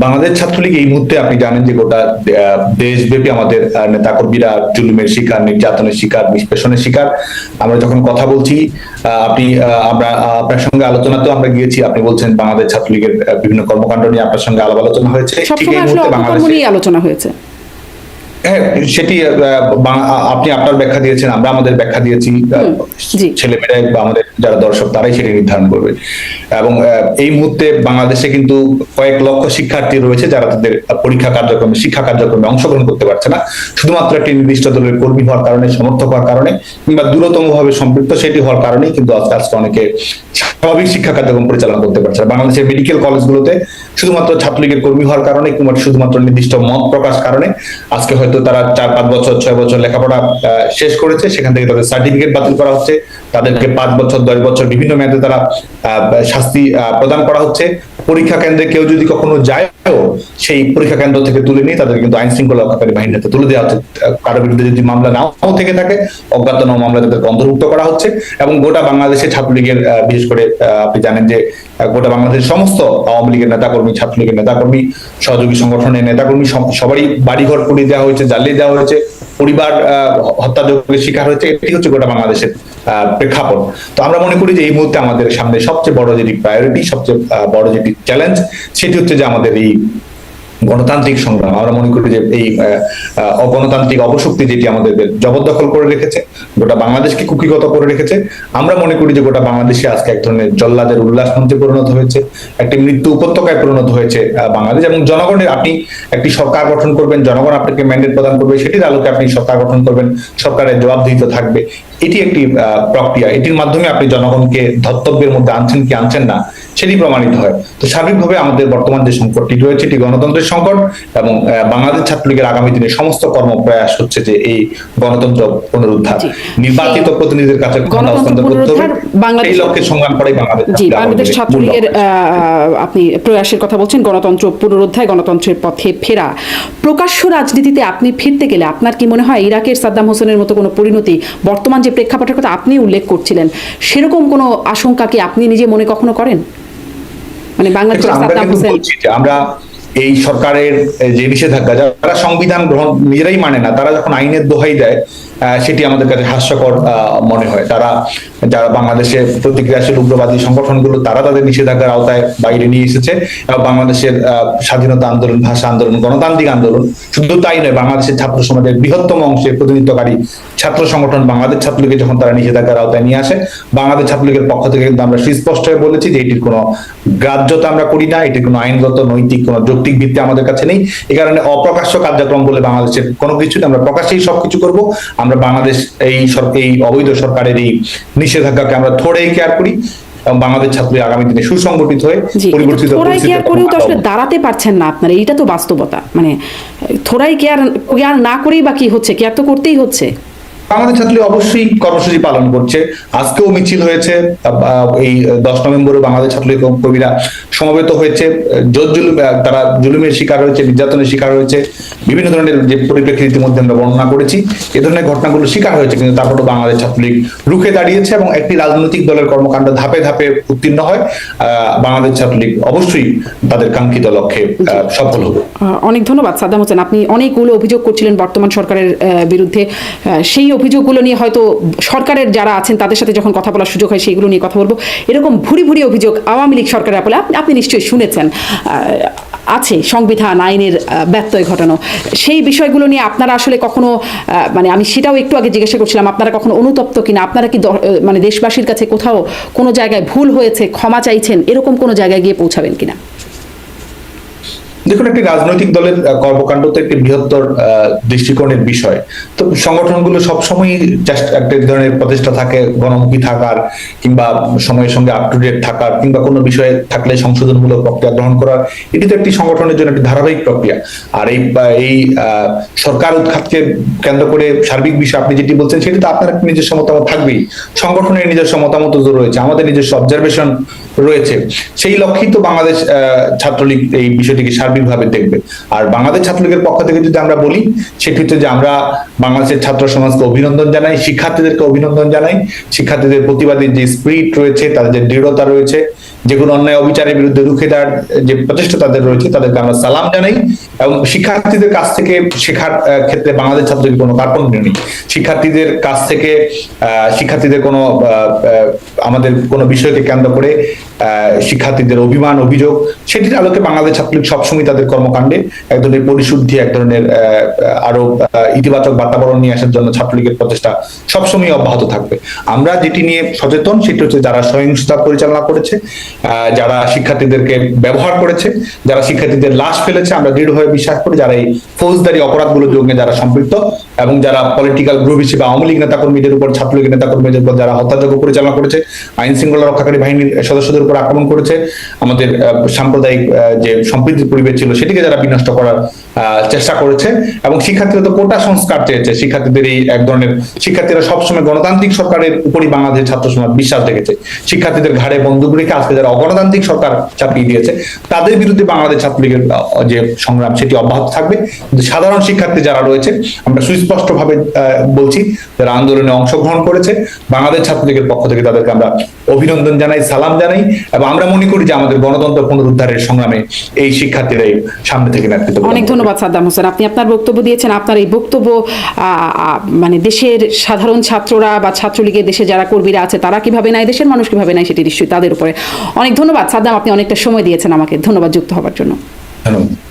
বাংলাদেশ ছাত্রলীগ এই মুহূর্তে আপনি জানেন যে গোটা দেশব্যাপী আমাদের নেতাকর্মীরা জুলুমের শিকার, নির্যাতনের শিকার, নিষ্পেষণের শিকার। আমরা যখন কথা বলছি, আমরা আপনার সঙ্গে আলোচনাতেও আমরা গিয়েছি, আপনি বলছেন বাংলাদেশ ছাত্রলীগের বিভিন্ন কর্মকাণ্ড নিয়ে আপনার সঙ্গে আলাপ আলোচনা হয়েছে। ঠিক এই মুহূর্তে বাংলাদেশে আলোচনা হয়েছে, হ্যাঁ, সেটি আপনি আপনার ব্যাখ্যা দিয়েছেন, আমরা আমাদের ব্যাখ্যা দিয়েছি, ছেলেমেয়েরাই বা আমাদের যারা দর্শক তারাই সেটি নির্ধারণ করবে। এবং এই মুহূর্তে বাংলাদেশে কিন্তু কয়েক লক্ষ শিক্ষার্থী রয়েছে যারা তাদের পরীক্ষা কার্যক্রমে, শিক্ষা কার্যক্রমে অংশগ্রহণ করতে পারছে না, শুধুমাত্র একটি নির্দিষ্ট দলের কর্মী হওয়ার কারণে, সমর্থক হওয়ার কারণে, কিংবা দূরতম ভাবে সম্পৃক্ত সেটি হওয়ার কারণেই কিন্তু আজকে অনেকে স্বাভাবিক শিক্ষা কার্যক্রম পরিচালনা করতে পারছে না। বাংলাদেশের মেডিকেল কলেজগুলোতে শুধুমাত্র ছাত্রলীগের কর্মী হওয়ার কারণে, কিংবা শুধুমাত্র নির্দিষ্ট মত প্রকাশ কারণে আজকে হয়তো তারা 4-5 বছর 6 বছর লেখাপড়া শেষ করেছে, সেখান থেকে তাদের সার্টিফিকেট বাতিল করা হচ্ছে, তাদেরকে 5 বছর 10 বছর বিভিন্ন মেয়াদে তারা শাস্তি প্রদান করা হচ্ছে। পরীক্ষা কেন্দ্রে কেউ যদি কখনো যায়ও, সেই পরীক্ষা কেন্দ্র থেকে তুলে নিয়ে তাদের কিন্তু আইন শৃঙ্খলা রক্ষাকারী বাহিনীর হাতে তুলে দেওয়া হচ্ছে। কারো বিরুদ্ধে যদি মামলা নাও থেকে থাকে, অজ্ঞাতনামা মামলা তাদেরকে অন্তর্ভুক্ত করা হচ্ছে। এবং গোটা বাংলাদেশে ছাত্রলীগের, বিশেষ করে আপনি জানেন যে গোটা বাংলাদেশের সমস্ত আওয়ামী লীগের নেতাকর্মী, ছাত্রলীগের নেতাকর্মী, সহযোগী সংগঠনের নেতাকর্মী সবারই বাড়িঘর পুড়িয়ে দেওয়া হয়েছে, জ্বালিয়ে দেওয়া হয়েছে, পরিবার হত্যাযজ্ঞের শিকার হয়েছে। এটি হচ্ছে গোটা বাংলাদেশের প্রেক্ষাপট। তো আমরা মনে করি যে এই মুহূর্তে আমাদের সামনে সবচেয়ে বড় যেটি প্রায়োরিটি, সবচেয়ে বড় যেটি চ্যালেঞ্জ, সেটি হচ্ছে যে আমাদের এই গণতান্ত্রিক সংগ্রাম। আমরা মনে করি যে এই অগণতান্ত্রিক অপশক্তি যেটি আমাদের জবরদখল করে রেখেছে, গোটা বাংলাদেশকে কুক্ষিগত করে রেখেছে, আমরা মনে করি যে গোটা বাংলাদেশে আজকে এক ধরনের জল্লাদের উল্লাস মঞ্চে পরিণত হয়েছে, একটি মৃত্যু উপত্যকায় পরিণত হয়েছে বাংলাদেশ। এবং জনগণের, আপনি একটি সরকার গঠন করবেন, জনগণ আপনাকে ম্যান্ডেট প্রদান করবে, সেটির আলোকে আপনি সরকার গঠন করবেন, সরকারের জবাবদিহিতা থাকবে। এটি একটি প্রক্রিয়া, এটির মাধ্যমে আপনি জনগণকে ধর্তব্যের মধ্যে আনছেন কি আনছেন না সেটি প্রমাণিত হয়। তো সার্বিকভাবে আমাদের বর্তমান যে সংকটটি রয়েছে, এটি গণতন্ত্রের সংকট, এবং বাংলাদেশ ছাত্রলীগের আগামী দিনে সমস্ত কর্মপ্রয়াস হচ্ছে যে এই গণতন্ত্র পুনরুদ্ধার, নির্বাচিত প্রতিনিধিদের কাছে ক্ষমতা হস্তান্তর করতে হবে, এই লক্ষ্যে সংগ্রাম করেই বাংলাদেশ ছাত্রলীগের আপনি প্রয়াসের কথা বলছেন, গণতন্ত্র পুনরুদ্ধার, গণতন্ত্রের পথে ফেরা। প্রকাশ্য রাজনীতিতে আপনি ফিরতে গেলে আপনার কি মনে হয় ইরাকের সাদ্দাম হোসেনের মতো কোনো পরিণতি, বর্তমান যে প্রেক্ষাপটের কথা আপনি উল্লেখ করছিলেন, সেরকম কোনো আশঙ্কা কি আপনি নিজে মনে কখনো করেন? মানে বাংলাদেশের সাদ্দাম হোসেন, আমরা এই সরকারের যে নিষেধাজ্ঞা, যারা সংবিধান গ্রহণ নিজেরাই মানে না, তারা যখন আইনের দোহাই দেয়, সেটি আমাদের কাছে হাস্যকর মনে হয়। যারা বাংলাদেশে প্রতিক্রিয়াশীল উগ্রবাদী সংগঠনগুলো, তারা তাদের নিষেধাজ্ঞার আওতায় বাইরে নিয়ে এসেছে, এবং বাংলাদেশের স্বাধীনতা আন্দোলন, ভাষা আন্দোলন, গণতান্ত্রিক আন্দোলন, শুধু তাই নয়, বাংলাদেশের ছাত্র সমাজের বৃহত্তম অংশের প্রতিনিধিত্বকারী ছাত্র সংগঠন বাংলাদেশ ছাত্রলীগকে যখন তারা নিষেধাজ্ঞার আওতায় নিয়ে আসে, বাংলাদেশ ছাত্রলীগের পক্ষ থেকে কিন্তু আমরা সুস্পষ্ট হয়ে বলেছি যে এটির কোনো গ্রাহ্যতা আমরা করি না, এটির কোনো আইনগত, নৈতিক, কোনো যৌক্তিক ভিত্তি আমাদের কাছে নেই। এই কারণে অপ্রকাশ্য কার্যক্রম বলে বাংলাদেশের কোনো কিছু, আমরা প্রকাশ্যেই সবকিছু করব। আমরা বাংলাদেশ এই অবৈধ সরকারের এই নিষেধাজ্ঞাকে আমরা থোড়াই কেয়ার করি, এবং বাংলাদেশ ছাত্রলীগ আগামী দিনে সুসংগঠিত হয়ে পরিবর্তিত পরিস্থিতি দাঁড়াতে পারছেন না আপনারা, এইটা তো বাস্তবতা। মানে থোড়াই কেয়ার না করেই বা কি হচ্ছে, কেয়ার তো করতেই হচ্ছে। বাংলাদেশ ছাত্রলীগ অবশ্যই কর্মসূচি পালন করছে। আজকেও মিছিল হয়েছে, এই 10 নভেম্বরে বাংলাদেশ ছাত্রলীগ কর্মীরা সমবেত হয়েছে। তারা জুলুমের শিকার হয়েছে, নির্যাতনের শিকার হয়েছে, বিভিন্ন ধরনের যে পরিপ্রেক্ষিত ইতিমধ্যে আমরা বর্ণনা করেছি, এ ধরনের ঘটনাগুলো শিকার হয়েছে, কিন্তু তারপরও বাংলাদেশ ছাত্রলীগ রুখে দাঁড়িয়েছে, এবং একটি রাজনৈতিক দলের কর্মকাণ্ড ধাপে ধাপে উত্তীর্ণ হয়। বাংলাদেশ ছাত্রলীগ অবশ্যই তাদের কাঙ্ক্ষিত লক্ষ্যে সফল হবে। অনেক ধন্যবাদ সাদ্দাম হোসেন। আপনি অনেকগুলো অভিযোগ করছিলেন বর্তমান সরকারের বিরুদ্ধে, সেই অভিযোগগুলো নিয়ে হয়তো সরকারের যারা আছেন তাদের সাথে যখন কথা বলার সুযোগ হয় সেইগুলো নিয়ে কথা বলবো। এরকম ভুরি ভুরি অভিযোগ আওয়ামী লীগ সরকারের আপলে আপনি নিশ্চয়ই শুনেছেন আছে, সংবিধান আইনের ব্যত্যয় ঘটানো, সেই বিষয়গুলো নিয়ে আপনারা আসলে কখনো, মানে আমি সেটাও একটু আগে জিজ্ঞাসা করছিলাম, আপনারা কখনো অনুতপ্ত কিনা? আপনারা কি মানে দেশবাসীর কাছে কোথাও কোনো জায়গায় ভুল হয়েছে, ক্ষমা চাইছেন, এরকম কোনো জায়গায় গিয়ে পৌঁছাবেন কিনা? দেখুন, একটি রাজনৈতিক দলের কর্মকাণ্ড তো একটি বৃহত্তর দৃষ্টিকোণের বিষয়। তো সংগঠনগুলো সবসময় একটা ধরনের প্রচেষ্টা থাকে গণমুখী থাকার, কিংবা সময়ের সঙ্গে আপ টু ডেট থাকার, কিংবা কোনো বিষয়ে থাকলে সংশোধনমূলক প্রক্রিয়া গ্রহণ করার। এটি তো একটি সংগঠনের জন্য একটি ধারাবাহিক প্রক্রিয়া। আর এই সরকার উৎখাতকে কেন্দ্র করে সার্বিক বিষয় আপনি যেটি বলছেন, সেটি তো আপনার একটা নিজস্ব মতামত থাকবেই। সংগঠনের নিজস্ব মতামত রয়েছে, আমাদের নিজস্ব অবজারভেশন রয়েছে। সেই লক্ষ্যেই তো বাংলাদেশ ছাত্রলীগ এই বিষয়টিকে সার্বিকভাবে দেখবে। আর বাংলাদেশ ছাত্রলীগের পক্ষ থেকে যদি আমরা বলি, সেটি হচ্ছে যে আমরা বাংলাদেশের ছাত্র সমাজকে অভিনন্দন জানাই, শিক্ষার্থীদেরকে অভিনন্দন জানাই। শিক্ষার্থীদের প্রতিবাদী যে স্পিরিট রয়েছে, তাদের যে দৃঢ়তা রয়েছে, যে কোনো অন্যায় অবিচারের বিরুদ্ধে রুখে দেওয়ার যে প্রচেষ্টা তাদের রয়েছে, তাদেরকে আমরা সালাম জানাই। এবং শিক্ষার্থীদের কাছ থেকে শেখার ক্ষেত্রে বাংলাদেশ ছাত্রলীগ কোনো কার্পণ্য নেই। শিক্ষার্থীদের কাছ থেকে শিক্ষার্থীদের কোনো আমাদের কোনো বিষয়কে কেন্দ্র করে শিক্ষার্থীদের অভিমান অভিযোগ, সেটির আলোকে বাংলাদেশ ছাত্রলীগ সবসময় তাদের কর্মকাণ্ডে এক ধরনের পরিশুদ্ধি, এক ধরনের আরো ইতিবাচক বাতাবরণ নিয়ে আসার জন্য ছাত্রলীগের প্রচেষ্টা সবসময় অব্যাহত থাকবে। আমরা যেটি নিয়ে সচেতন, সেটি হচ্ছে যারা সহিংসতা পরিচালনা করেছে, যারা শিক্ষার্থীদেরকে ব্যবহার করেছে, যারা শিক্ষার্থীদের লাশ ফেলেছে, আমরা দৃঢ়ভাবে বিশ্বাস করি যারা এই ফৌজদারি অপরাধগুলোর সঙ্গে যারা সম্পৃক্ত, এবং যারা পলিটিক্যাল গ্রুপ হিসেবে আওয়ামী লীগ নেতাকর্মীদের উপর, ছাত্রলীগের নেতাকর্মীদের উপর যারা হত্যাযজ্ঞ পরিচালনা করেছে, আইন শৃঙ্খলা রক্ষাকারী বাহিনীর সদস্যদের উপর আক্রমণ করেছে, আমাদের সাম্প্রদায়িক যে সম্প্রীতির পরিবেশ ছিল সেটিকে যারা বিনষ্ট করার চেষ্টা করেছে, এবং শিক্ষার্থীরা তো কোটা সংস্কার চেয়েছে। শিক্ষার্থীদের এই এক ধরনের, শিক্ষার্থীরা সবসময় গণতান্ত্রিক সরকারের উপরই বাংলাদেশের ছাত্র সমাজ বিশ্বাস রেখেছে। শিক্ষার্থীদের ঘাড়ে বন্দুক রেখে আজকে যারা অগণতান্ত্রিক সরকার চাপিয়ে দিয়েছে, তাদের বিরুদ্ধে বাংলাদেশ ছাত্রলীগের যে সংগ্রাম সেটি অব্যাহত থাকবে। কিন্তু সাধারণ শিক্ষার্থী যারা রয়েছে, আমরা সুস্পষ্ট ভাবে বলছি, যারা আন্দোলনে অংশগ্রহণ করেছে, বাংলাদেশ ছাত্রলীগের পক্ষ থেকে তাদেরকে আমরা অভিনন্দন জানাই, সালাম জানাই, এবং আমরা মনে করি যে আমাদের গণতন্ত্র পুনরুদ্ধারের সংগ্রামে এই শিক্ষার্থীরাই সামনে থেকে নেতৃত্ব। অনেক ধন্যবাদ সাদ্দাম হোসেন, আপনি আপনার বক্তব্য দিয়েছেন। আপনার এই বক্তব্য মানে দেশের সাধারণ ছাত্ররা বা ছাত্রলীগের দেশে যারা কর্মীরা আছে তারা কিভাবে নেয়, দেশের মানুষ কিভাবে নেয়, সেটি নিশ্চয়ই তাদের উপরে। অনেক ধন্যবাদ সাদ্দাম, আপনি অনেকটা সময় দিয়েছেন আমাকে। ধন্যবাদ যুক্ত হওয়ার জন্য। ধন্যবাদ।